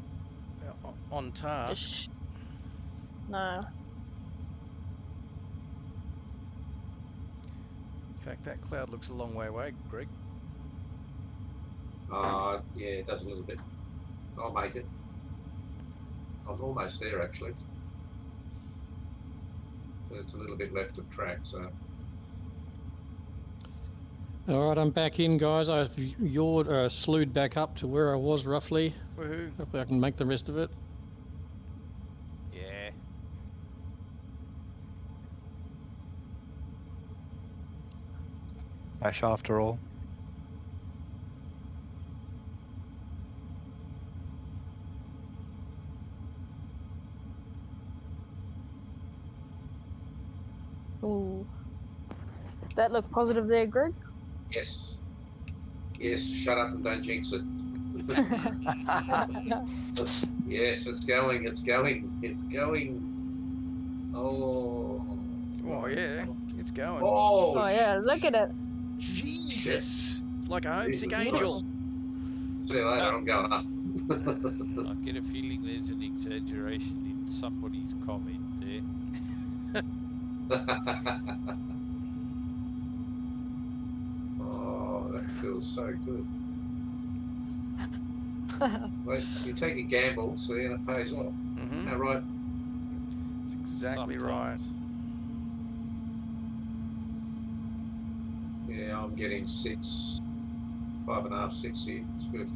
on task. No. In fact, that cloud looks a long way away, Greg. Yeah, it does a little bit. I'll make it. I'm almost there, actually. But it's a little bit left of track, so... All right, I'm back in, guys. I've slewed back up to where I was roughly. Woohoo. Hopefully I can make the rest of it. Yeah. Ash after all. Ooh. That look positive there, Greg? Yes. Yes, shut up and don't jinx it. Yes, it's going. Oh. Oh, yeah, it's going. Oh yeah, look at it. Jesus. It's like a homesick Jesus angel. See you later, I'm going up. I get a feeling there's an exaggeration in somebody's comment there. Oh, that feels so good. Well, you take a gamble, see, and it pays off. Mm-hmm. All right. That's exactly right. Yeah, I'm getting 6, 5.5, 6 here. It's good.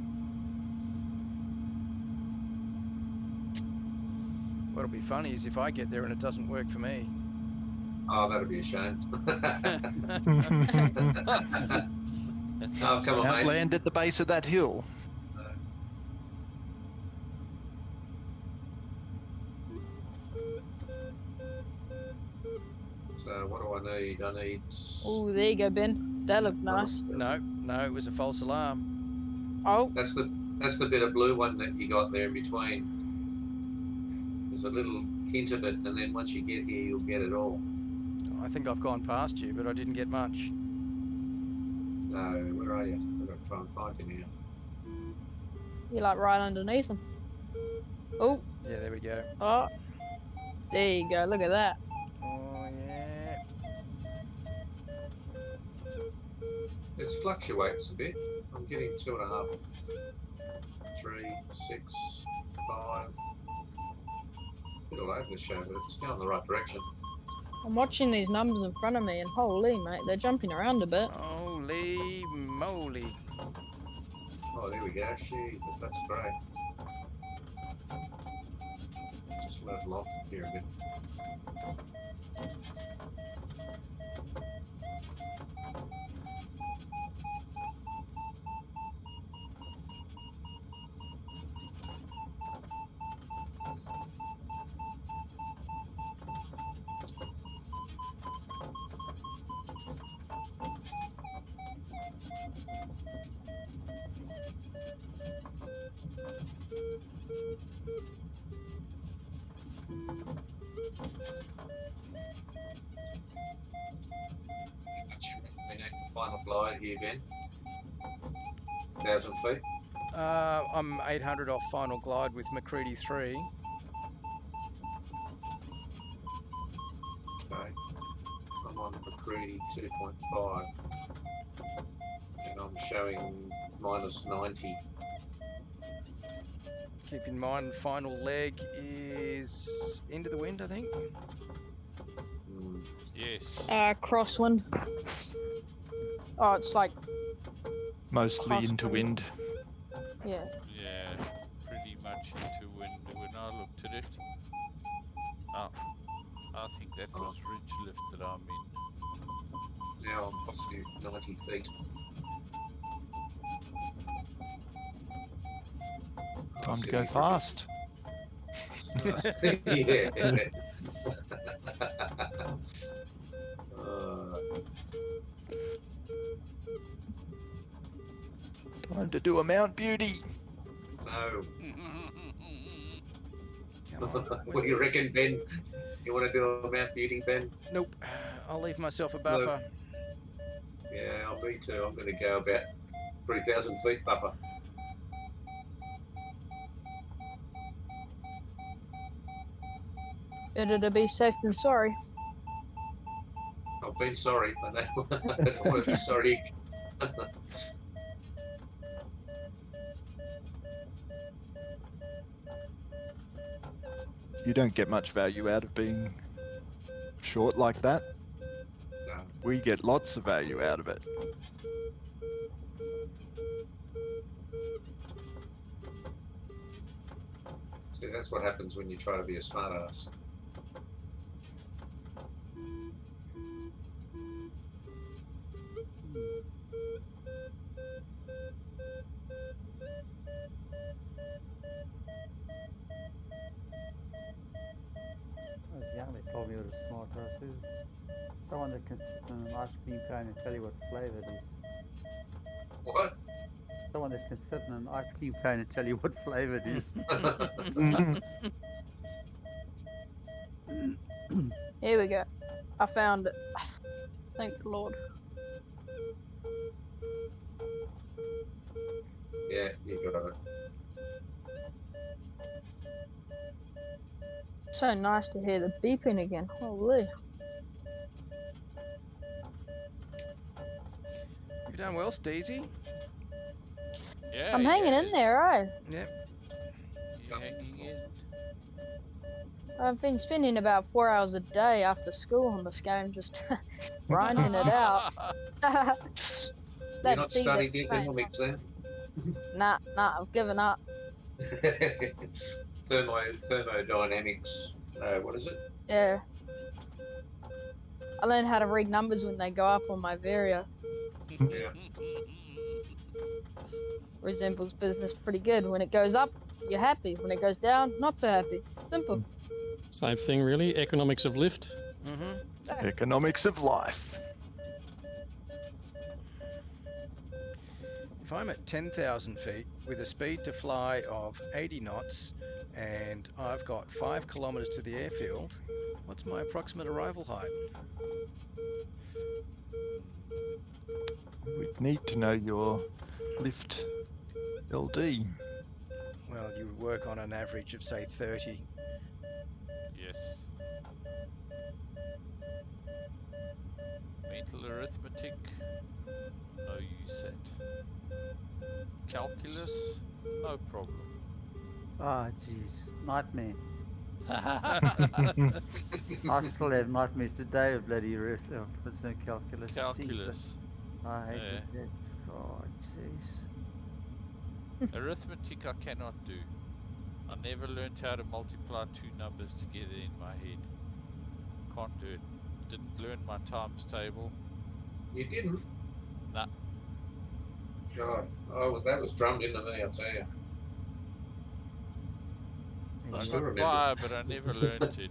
What'll be funny is if I get there and it doesn't work for me. Oh, that'd be a shame. That Oh, sounds come on, like- mate. Land at the base of that hill. So what do I need? I need. Oh, there you go, Ben. That looked nice. No, it was a false alarm. Oh, That's the bit of blue one that you got there in between. There's a little hint of it, and then once you get here, you'll get it all. I think I've gone past you, but I didn't get much. No, where are you? I've got to try and find you now. you're like right underneath them. Oh, Yeah, there we go. oh. There you go. Look at that. Oh, yeah. It fluctuates a bit. I'm getting 2.5, 3, 6, 5. A bit all over the show, but it's going the right direction. I'm watching these numbers in front of me, and holy mate, they're jumping around a bit. Holy moly. Oh, there we go. Jesus, that's great. Just level off here a bit. Final glide here, Ben. 1,000 feet. I'm 800 off final glide with McCready 3. Okay. I'm on McCready 2.5. And I'm showing minus 90. Keep in mind, final leg is into the wind, I think. Yes. Crosswind. Oh, it's like, Mostly into Possibly. wind. yeah. Yeah, pretty much into wind when I looked at it. Oh, I think that was ridge lift that I'm in. Now I'm possibly 90 feet. Time to go fast. Yeah. Time to do a Mount Beauty. No. Come on, What where's do you the- reckon, Ben? You want to do a Mount Beauty, Ben? Nope. I'll leave myself a buffer. Yeah, me too. I'm going to go about 3,000 feet buffer. Better to be safe than sorry. I've been sorry. I don't want to be sorry. You don't get much value out of being short like that. No. We get lots of value out of it. See, that's what happens when you try to be a smart ass. I was young, they told me what a smart ass is. Someone that can sit in an ice cream cone and tell you what flavour it is. What? Someone that can sit in an ice cream cone and tell you what flavour it is. Here we go. I found it. Thank the Lord. Yeah, you got it. So nice to hear the beeping again. Holy. You've done well, Steezy. Yeah, I'm hanging yeah, in there, right? Yep. You're hanging in. I've been spending about 4 hours a day after school on this game, just grinding it out. You're That's not easy, studying mate. economics then? Nah, I've given up. thermodynamics. What is it? Yeah. I learned how to read numbers when they go up on my Varia. Yeah. Resembles business pretty good. When it goes up, you're happy. When it goes down, not so happy. Simple. Same thing, really. Economics of lift. Mm-hmm. Economics of life. If I'm at 10,000 feet with a speed to fly of 80 knots and I've got 5 kilometers to the airfield, what's my approximate arrival height? We'd need to know your lift LD. Well, you would work on an average of, say, 30. Yes. Mental arithmetic, no use it. Calculus, no problem. Oh, jeez. Nightmare. I still have nightmares today of bloody calculus. Calculus. I hate Yeah. it. Oh, jeez. Arithmetic I cannot do. I never learned how to multiply two numbers together in my head. Can't do it. Didn't learn my times table. You didn't? Nah. God, that was drummed into me, I'll tell you. I I still got remember. by, but I never learned it.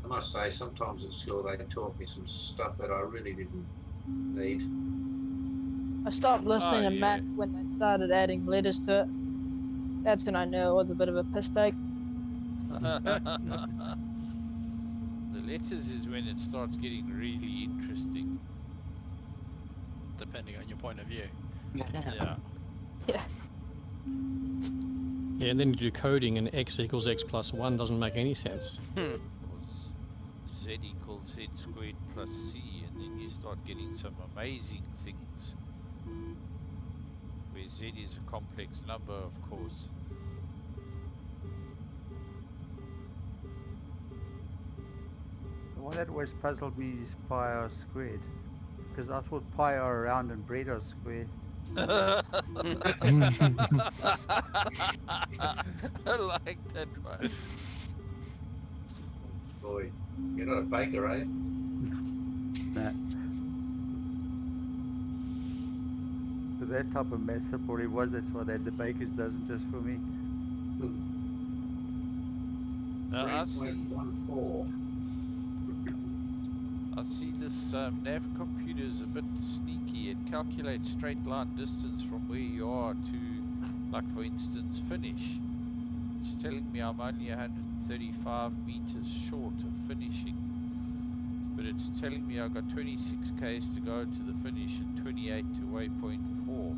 I must say, sometimes at school they taught me some stuff that I really didn't need. I stopped listening Oh, to yeah. math when they started adding letters to it. That's when I knew it was a bit of a piss take. The letters is when it starts getting really interesting. Depending on your point of view. Yeah. Yeah. Yeah, and then you do coding and x equals x plus 1 doesn't make any sense. Was z equals z squared plus c, and then you start getting some amazing things. Where z is a complex number, of course. The one that always puzzled me is pi r squared. Because I thought pi r round and bread are square. I like that one. Boy, you're not a baker, eh? Nah. But that type of maths I probably was, that's why they had the baker's dozen just for me. I see. 3.14. I see this nav computer is a bit sneaky. It calculates straight line distance from where you are to, like for instance, finish. It's telling me I'm only 135 meters short of finishing. But it's telling me I've got 26 k's to go to the finish and 28 to waypoint 4.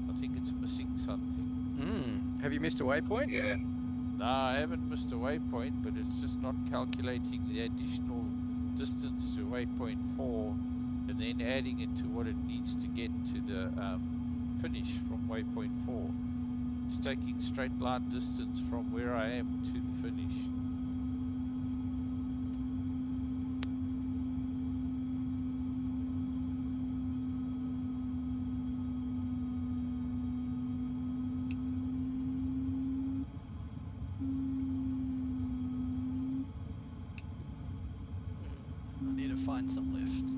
I think it's missing something. Have you missed a waypoint? Yeah. No, I haven't missed a waypoint, but it's just not calculating the additional distance to waypoint 4 and then adding it to what it needs to get to the finish from waypoint 4. It's taking straight line distance from where I am to the finish. I need to find some lift.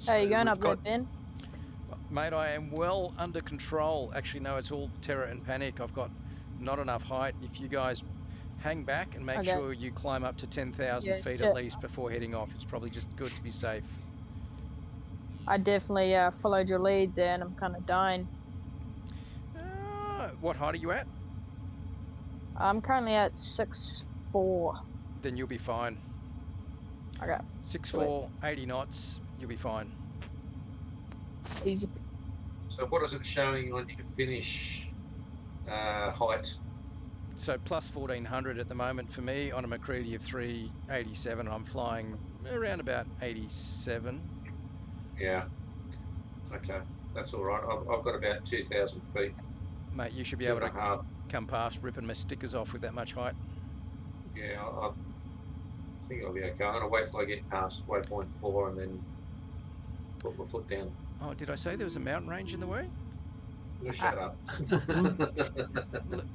How you going we've up there, got- Ben? Mate, I am well under control. Actually, no, it's all terror and panic. I've got not enough height. If you guys hang back and make Okay. sure you climb up to 10,000 Yeah, feet yeah. at least before heading off. It's probably just good to be safe. I definitely followed your lead there, and I'm kind of dying. What height are you at? I'm currently at 6'4". Then you'll be fine. Okay, 6'4", 80 knots, you'll be fine. easy. So what is it showing on your finish height? So plus 1400 at the moment for me on a McCready of 387. I'm flying around about 87. Yeah. Okay. That's all right. I've got about 2,000 feet. Mate, you should be Two able and to a half. come past ripping my stickers off with that much height. Yeah, I think I'll be okay. I'm going to wait till I get past waypoint 4 and then put my foot down. Oh, did I say there was a mountain range in the way? You shut up.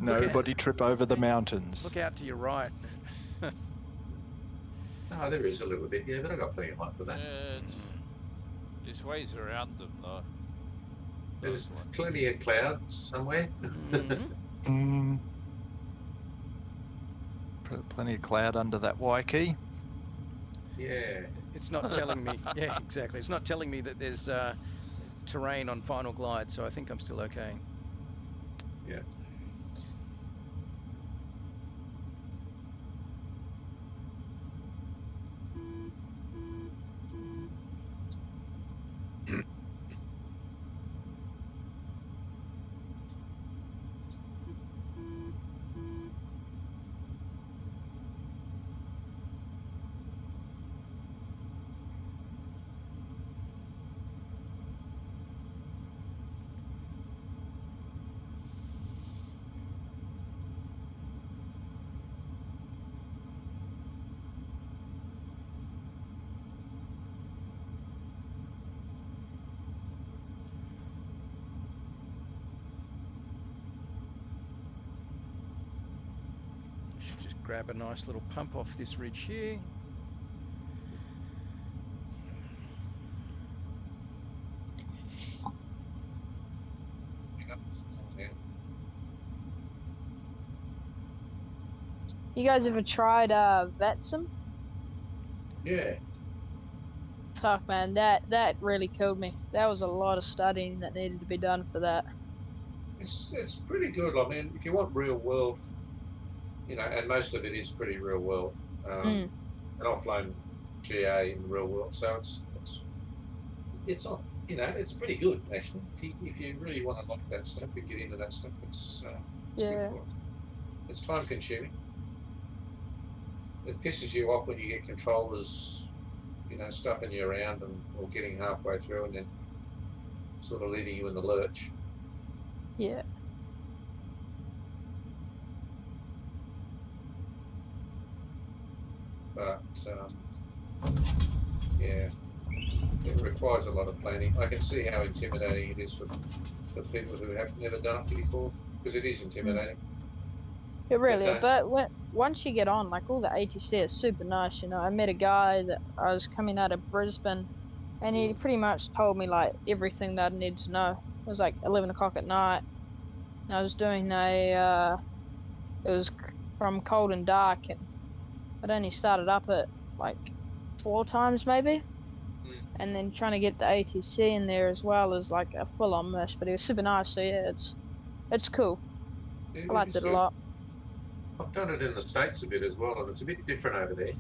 Nobody trip over the mountains. Look out to your right. Oh, there is a little bit, yeah, but I've got plenty of height for that. Yeah, there's ways around them though. There's plenty of clouds somewhere. Plenty of cloud under that Y key. Yeah. It's not telling me. Yeah, exactly. It's not telling me that there's terrain on final glide, so I think I'm still okay. Yeah. Should just grab a nice little pump off this ridge here. You guys ever tried Vetsim? Yeah. Fuck, man, that really killed me. That was a lot of studying that needed to be done for that. It's pretty good. I mean, if you want real world, you know, and most of it is pretty real world. And I've flown GA in the real world, so it's not, you know, it's pretty good actually. If you really want to like that stuff and get into that stuff, it's good for it. It's time consuming. It pisses you off when you get controllers, you know, stuffing you around or getting halfway through and then sort of leaving you in the lurch. Yeah. But yeah, it requires a lot of planning. I can see how intimidating it is for people who have never done it before, because it is intimidating. It really is, but once you get on, like all the ATC is super nice, you know. I met a guy that I was coming out of Brisbane, and he pretty much told me like everything that I needed to know. It was like 11 o'clock at night, and I was doing it was from cold and dark, and I'd only started up at like 4 times maybe, and then trying to get the ATC in there as well is like a full-on mess, but it was super nice, so yeah, it's cool. I liked it a lot. I've done it in the States a bit as well, and it's a bit different over there.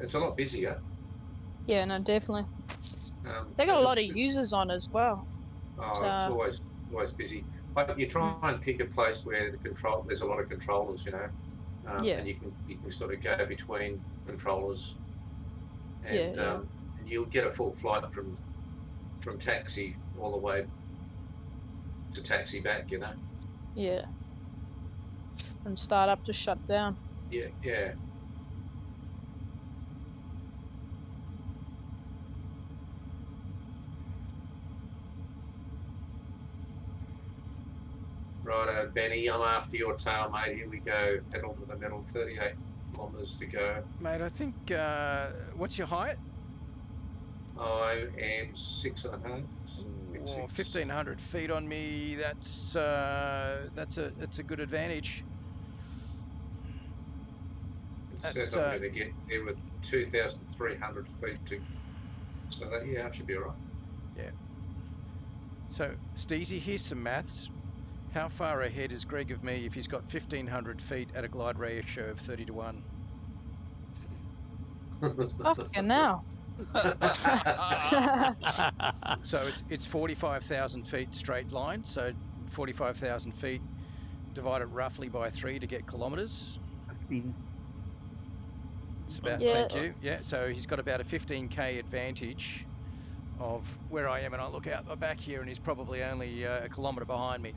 It's a lot busier. Yeah, no, definitely. They got a lot of users on as well. Oh, it's always busy. But you try and pick a place where there's a lot of controllers, you know, and you can sort of go between controllers, and and you'll get a full flight from taxi all the way to taxi back, you know. Yeah. From start up to shut down. Yeah, yeah. Righto, Benny, I'm after your tail, mate. Here we go. Pedal to the metal, 38 kilometres to go. Mate, I think, what's your height? I am 6.5. 1,500 feet on me. That's a good advantage. It says I'm going to get there with 2,300 feet to, so that, yeah, I should be all right. Yeah. So, Steezy, here's some maths. How far ahead is Greg of me if he's got 1,500 feet at a glide ratio of 30 to 1? Fucking now. So it's 45,000 feet straight line. So 45,000 feet divided roughly by 3 to get kilometres. It's about, thank you. Yeah, so he's got about a 15k advantage of where I am, and I look out the back here and he's probably only a kilometre behind me.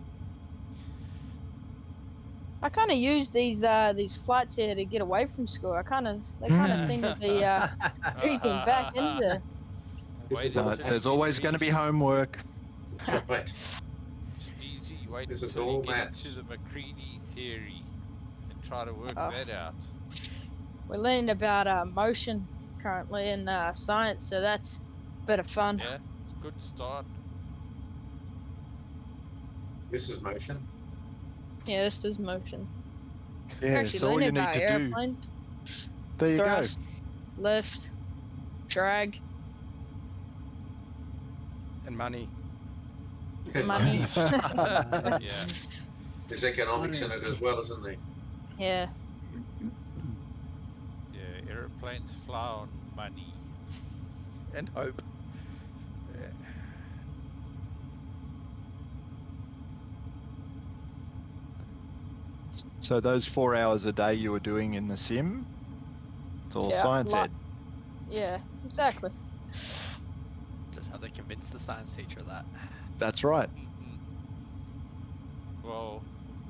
I kind of use these flights here to get away from school. They kind of seem to be creeping back into. Wait No, until there's you always going to be read homework. Right. Steezy, wait This is until all you get maths. into the McCready theory and try to work Oh. that out. We're learning about motion currently in science, so that's a bit of fun. Yeah, it's a good start. This is motion. Yeah, this is motion. We're Yeah, actually so all learning you need about to do. airplanes, There you thrust, lift, drag, And money. money. go. Yeah. There's economics in it as well, isn't there? Yeah. Yeah, airplanes fly on money. And hope. Yeah. So those 4 hours a day you were doing in the sim, it's all Yeah, science lot- ed. Yeah, exactly. Just have to convince the science teacher of that. That's right. Well,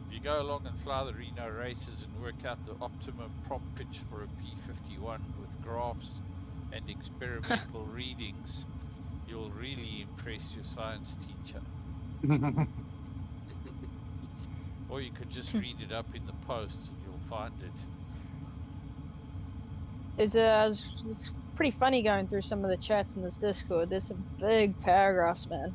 if you go along and fly the Reno races and work out the optimum prop pitch for a P51 with graphs and experimental readings, you'll really impress your science teacher. Or you could just read it up in the posts and you'll find it. It's pretty funny going through some of the chats in this Discord. There's some big paragraphs, man.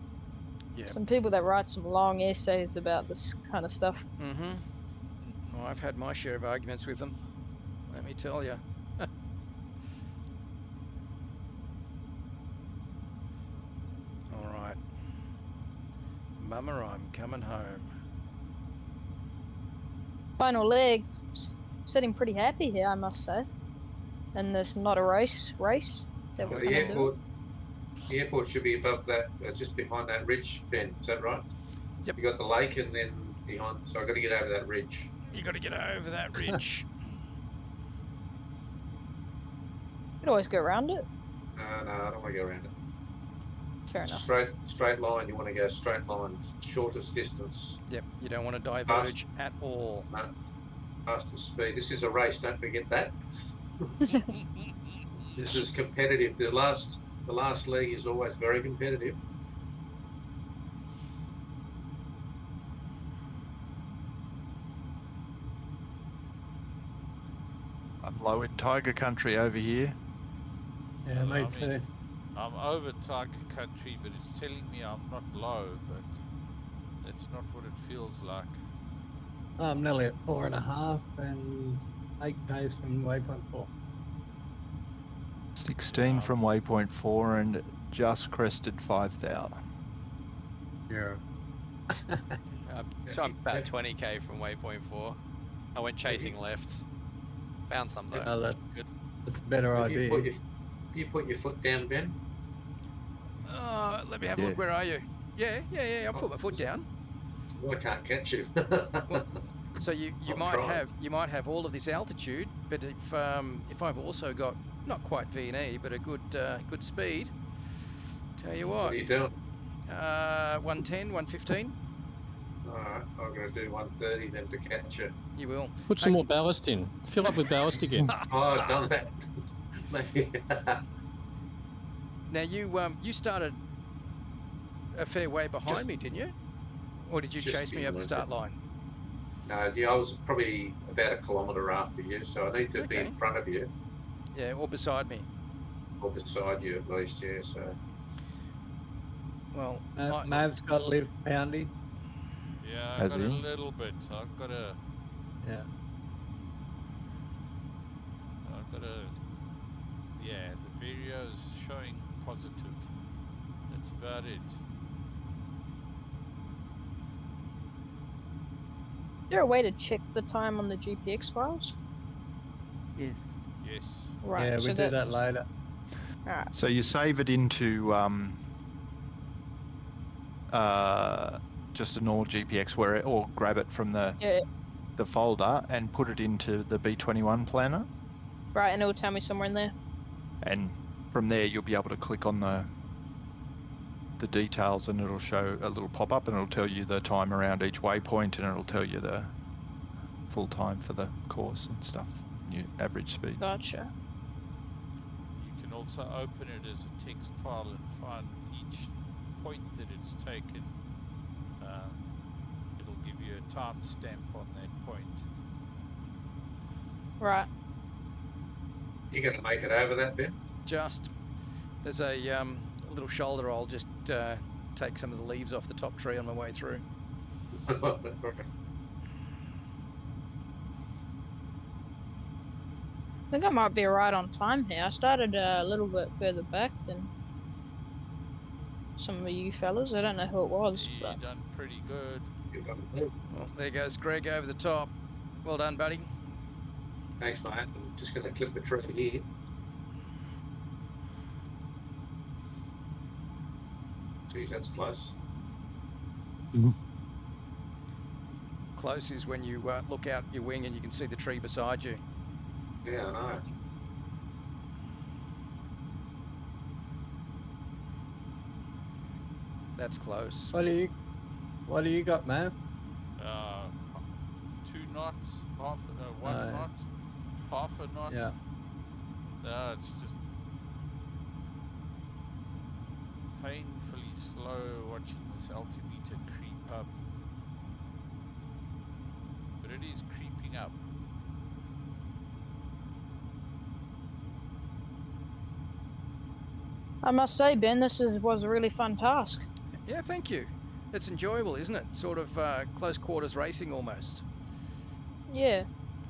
Yeah. Some people that write some long essays about this kind of stuff. Mm-hmm. Well, I've had my share of arguments with them, let me tell you. All right. Mama, I'm coming home. Final leg, sitting pretty happy here, I must say. And there's not a race that we're The kind of doing. airport should be above that, just behind that ridge, Ben. Is that right? Yep. You got the lake and then behind, so I got to get over that ridge. You got to get over that ridge. You could always go around it. No, I don't want to go around it. Fair enough. Straight line. You want to go straight line, shortest distance, Yep, you don't want to diverge at all. fastest speed. This is a race. Don't forget that. This is competitive. The last league is always very competitive. I'm low in tiger country over here. Yeah, me I too. mean, I'm over tiger country, but it's telling me I'm not low, but that's not what it feels like. I'm nearly at 4.5 and 8 Ks from waypoint 4. 16 from waypoint 4 and just crested 5,000. Yeah. So I'm about 20k from waypoint 4. I went chasing left. Found some though. Oh, Good. that's a better If idea. you put your foot down, Ben. Let me have a look. Where are you? Yeah. I'll put my foot down. I can't catch you. So you I'm might trying. have all of this altitude, but if I've also got not quite V&E but a good speed, tell you What what, are you doing? 110, 115, Alright, I'm going to do 130 then to catch you. you will. Put some more ballast in. Fill up with ballast again. Oh, I've done that. Now you started a fair way behind me, didn't you? Or did you Just chase me a up the little start bit. line? No, yeah, I was probably about a kilometre after you, so I need to be Okay. in front of you, Yeah, or beside me. or beside you at least, yeah, so. Well, Mav's got live pounding. Yeah, Has I've got a he? little bit. I've got a. Yeah, the video's showing positive. That's about it. Is there a way to check the time on the GPX files? Yes. Yes. Right. Yeah, so we do that later. Alright. So you save it into just a normal GPX or grab it from the folder and put it into the B21 planner, Right, and it'll tell me somewhere in there. and from there you'll be able to click on the the details, and it'll show a little pop-up, and it'll tell you the time around each waypoint, and it'll tell you the full time for the course and stuff, your average speed. Gotcha. You can also open it as a text file and find each point that it's taken. It'll give you a timestamp on that point. Right. You going to make it over that bit? Just there's a little shoulder. I'll just take some of the leaves off the top tree on my way through. I think I might be right on time here. I started a little bit further back than some of you fellas. I don't know who it was, but You've done pretty good. Well, there goes Greg over the top. Well done, buddy. Thanks, mate. I'm just going to clip the tree here. Geez, that's close. Close is when you look out your wing and you can see the tree beside you. Yeah, I know. That's close. What do you got, man? 2 knots, 1 No. knot, half a knot. Yeah. No, it's just painfully slow watching this altimeter creep up. But it is creeping up. I must say, Ben, this was a really fun task. Yeah, thank you. It's enjoyable, isn't it? Sort of close quarters racing almost. Yeah.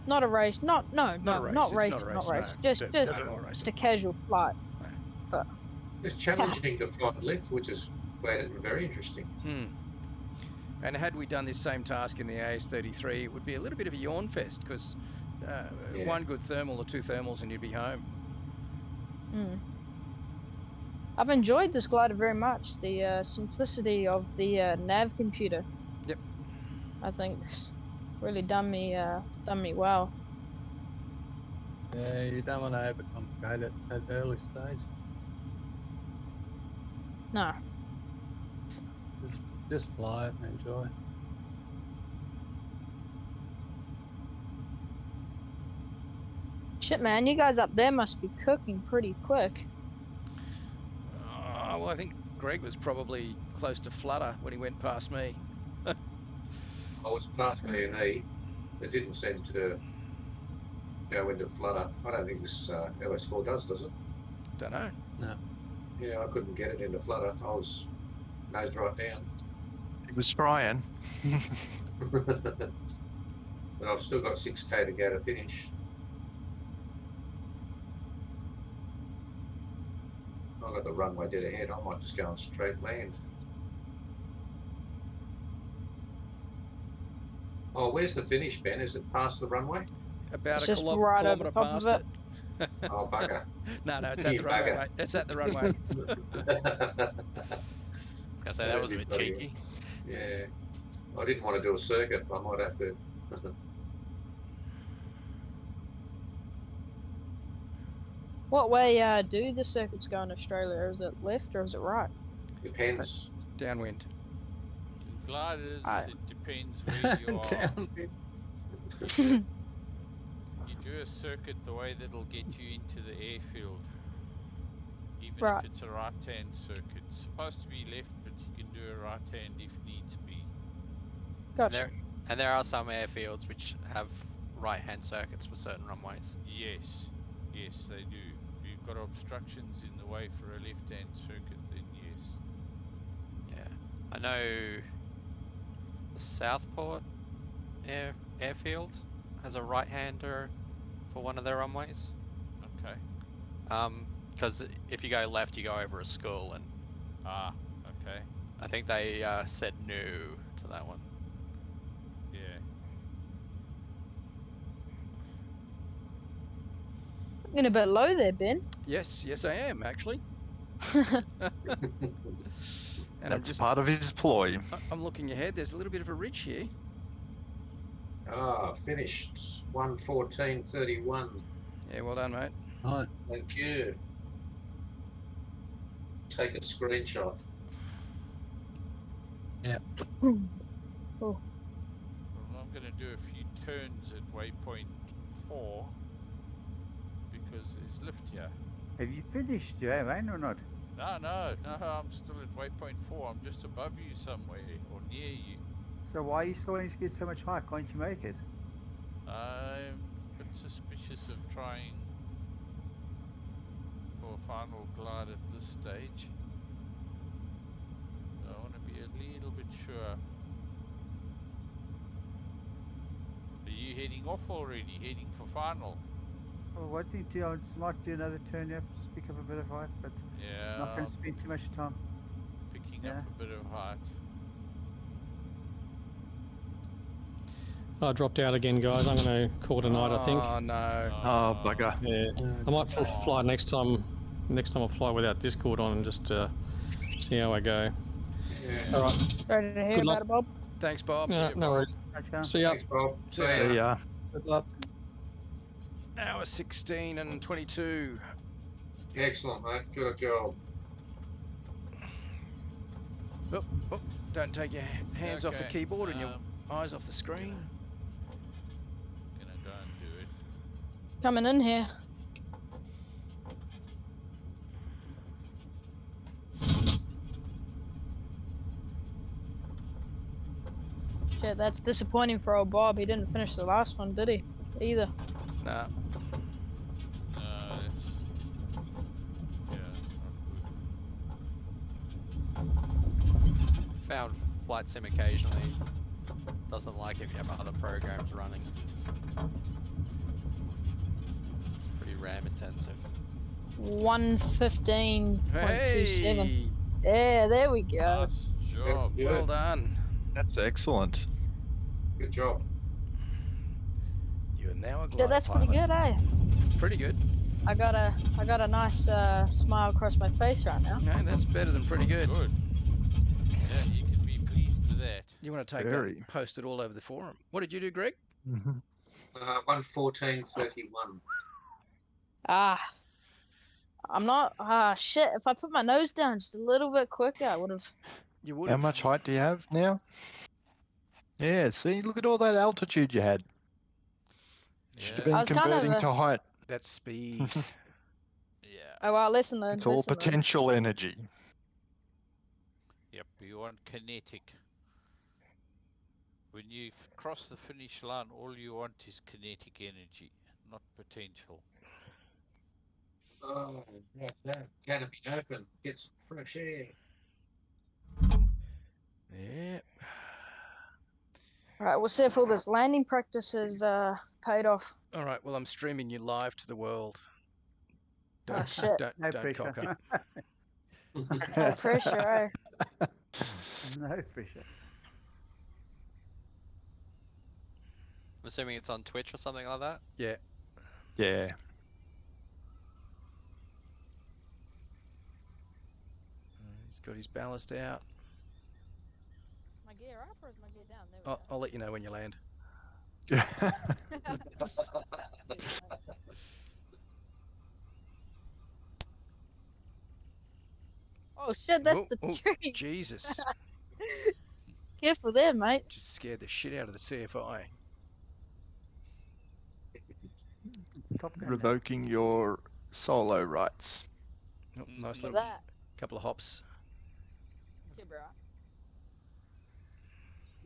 Not a race. Not a race, not it's race. not a race, Not race. no. Just Definitely not racing. just a casual flight. But It's challenging to find lift, which has made it very interesting. And had we done this same task in the AS33, it would be a little bit of a yawn fest, because Yeah. one good thermal or 2 thermals and you'd be home. I've enjoyed this glider very much. The simplicity of the nav computer. Yep. I think really done me well. Yeah, you don't want to overcomplicate it at the early stage. No. Just fly it and enjoy. Shit, man, you guys up there must be cooking pretty quick. Well, I think Greg was probably close to flutter when he went past me. I was past me and E. It didn't seem to go into flutter. I don't think this LS4 does it? Don't know. No. Yeah, I couldn't get it into flutter. I was nose right down. He was trying. But I've still got 6k to go to finish. I've got the runway dead ahead. I might just go on straight land. Oh, where's the finish, Ben? Is it past the runway? About It's a just right over kilometre top of past it. it. Oh, bugger. No, it's at You the runway, bugger. mate. It's at the runway. I was gonna say that was a bit cheeky. Yeah. I didn't want to do a circuit. I might have to. What way do the circuits go in Australia? Is it left or is it right? Depends. Downwind. In gliders, Aye. it depends where you are. Down. You do a circuit the way that'll get you into the airfield. Even Right. if it's a right-hand circuit. It's supposed to be left, but you can do a right-hand if needs be. Gotcha. And there are some airfields which have right-hand circuits for certain runways. Yes, yes, they do. If you've got obstructions in the way for a left-hand circuit, then yes. Yeah, I know the Southport airfield has a right-hander for one of their runways. Okay. Because if you go left, you go over a school, and Ah, okay. I think they said no to that one. Yeah. Getting a bit low there, Ben. Yes, I am actually. And That's part of his ploy. I'm looking ahead. There's a little bit of a ridge here. Ah, finished 1:14:31. Yeah, well done, mate. Right. Thank you. Take a screenshot. Yeah. Oh, Well, I'm going to do a few turns at waypoint 4 because there's lift here. Have you finished, Wayne, or not? No, I'm still at waypoint 4. I'm just above you somewhere, or near you. So why are you starting to get so much high? Can't you make it? I'm a bit suspicious of trying for a final glide at this stage. I want to be a little bit sure. Are you heading off already? Heading for final? Well, what do you do? I might do another turn up, just pick up a bit of height, but Yeah, not going to spend too much time. picking Yeah. up a bit of height. I dropped out again, guys. I'm going to call tonight, I think. Oh, no. Oh, bugger. Yeah. I might fly next time. Next time I'll fly without Discord on and just see how I go. Yeah. All right. sorry to hear Good about luck. it, Bob. Thanks, Bob. No worries. Okay. See ya. Thanks, Bob. See See ya. Good luck. Hour 16 and 22. Excellent, mate. Good job. Oh, don't take your hands off the Okay, keyboard and your eyes off the screen. Gonna go and do it. Coming in here. Shit, that's disappointing for old Bob. He didn't finish the last one, did he? Either. Nah. It's not Found flight sim occasionally. Doesn't like if you have other programs running. It's pretty RAM intensive. 115.27. Hey! Yeah, there we good. go. Nice job. Good. Well done. That's excellent. Good job. You are now a Yeah, glider that's pretty pilot. good, eh? Pretty good. I got a nice smile across my face right now. No, that's better than pretty good. Good. Yeah, you can be pleased with that. You want to take Very. that, post it all over the forum. What did you do, Greg? 114.31. Ah, I'm not. Ah, shit. If I put my nose down just a little bit quicker, I would have. You would How have. much height do you have now? Yeah, see, look at all that altitude you had. Should have Yeah. I been was kind of converting to height. That's speed. Yeah. Oh well, listen though. It's all listen, though. potential energy. Yep, you want kinetic. When you cross the finish line, all you want is kinetic energy, not potential. Oh, right there. Canopy open. Get some fresh air. Yeah. All right, we'll see if all this landing practice has paid off. All right. Well, I'm streaming you live to the world. Oh shit! Don't No cock pressure. up. No pressure, eh? No pressure. I'm assuming it's on Twitch or something like that. Yeah. Yeah. He's got his ballast out. My gear up or is my gear down? There we I'll let you know when you land. go. Oh shit! That's Oh, the oh, tree. Jesus. Careful there, mate. Just scared the shit out of the CFI. Top Gun. Revoking your solo rights. Oh, nice For little that. couple of hops. Okay, bro.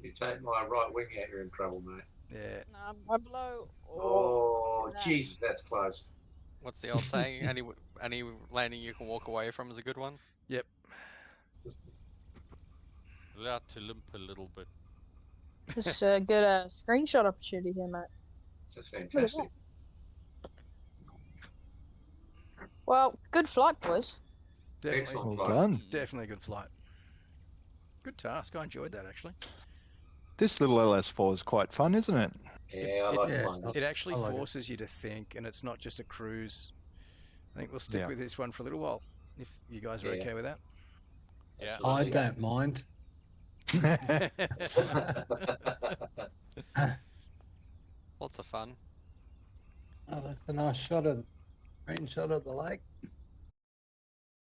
You take my right wing out, you're in trouble, mate. Yeah. Nah, my blow. Oh, that. Jesus, that's close. What's the old saying? Any landing you can walk away from is a good one. Yep. Allowed to limp a little bit. Just a good screenshot opportunity here, mate. That's fantastic. Well, good flight, boys. Definitely. Excellent. Well flight. done. Definitely a good flight. Good task. I enjoyed that actually. This little LS4 is quite fun, isn't it? Yeah, I like Yeah. flying. It actually I like it. forces you to think, and it's not just a cruise. I think we'll stick Yeah. with this one for a little while, if you guys are Yeah. okay with that. Yeah. I Absolutely. don't mind. Lots of fun. Oh, that's a nice shot of green shot of the lake.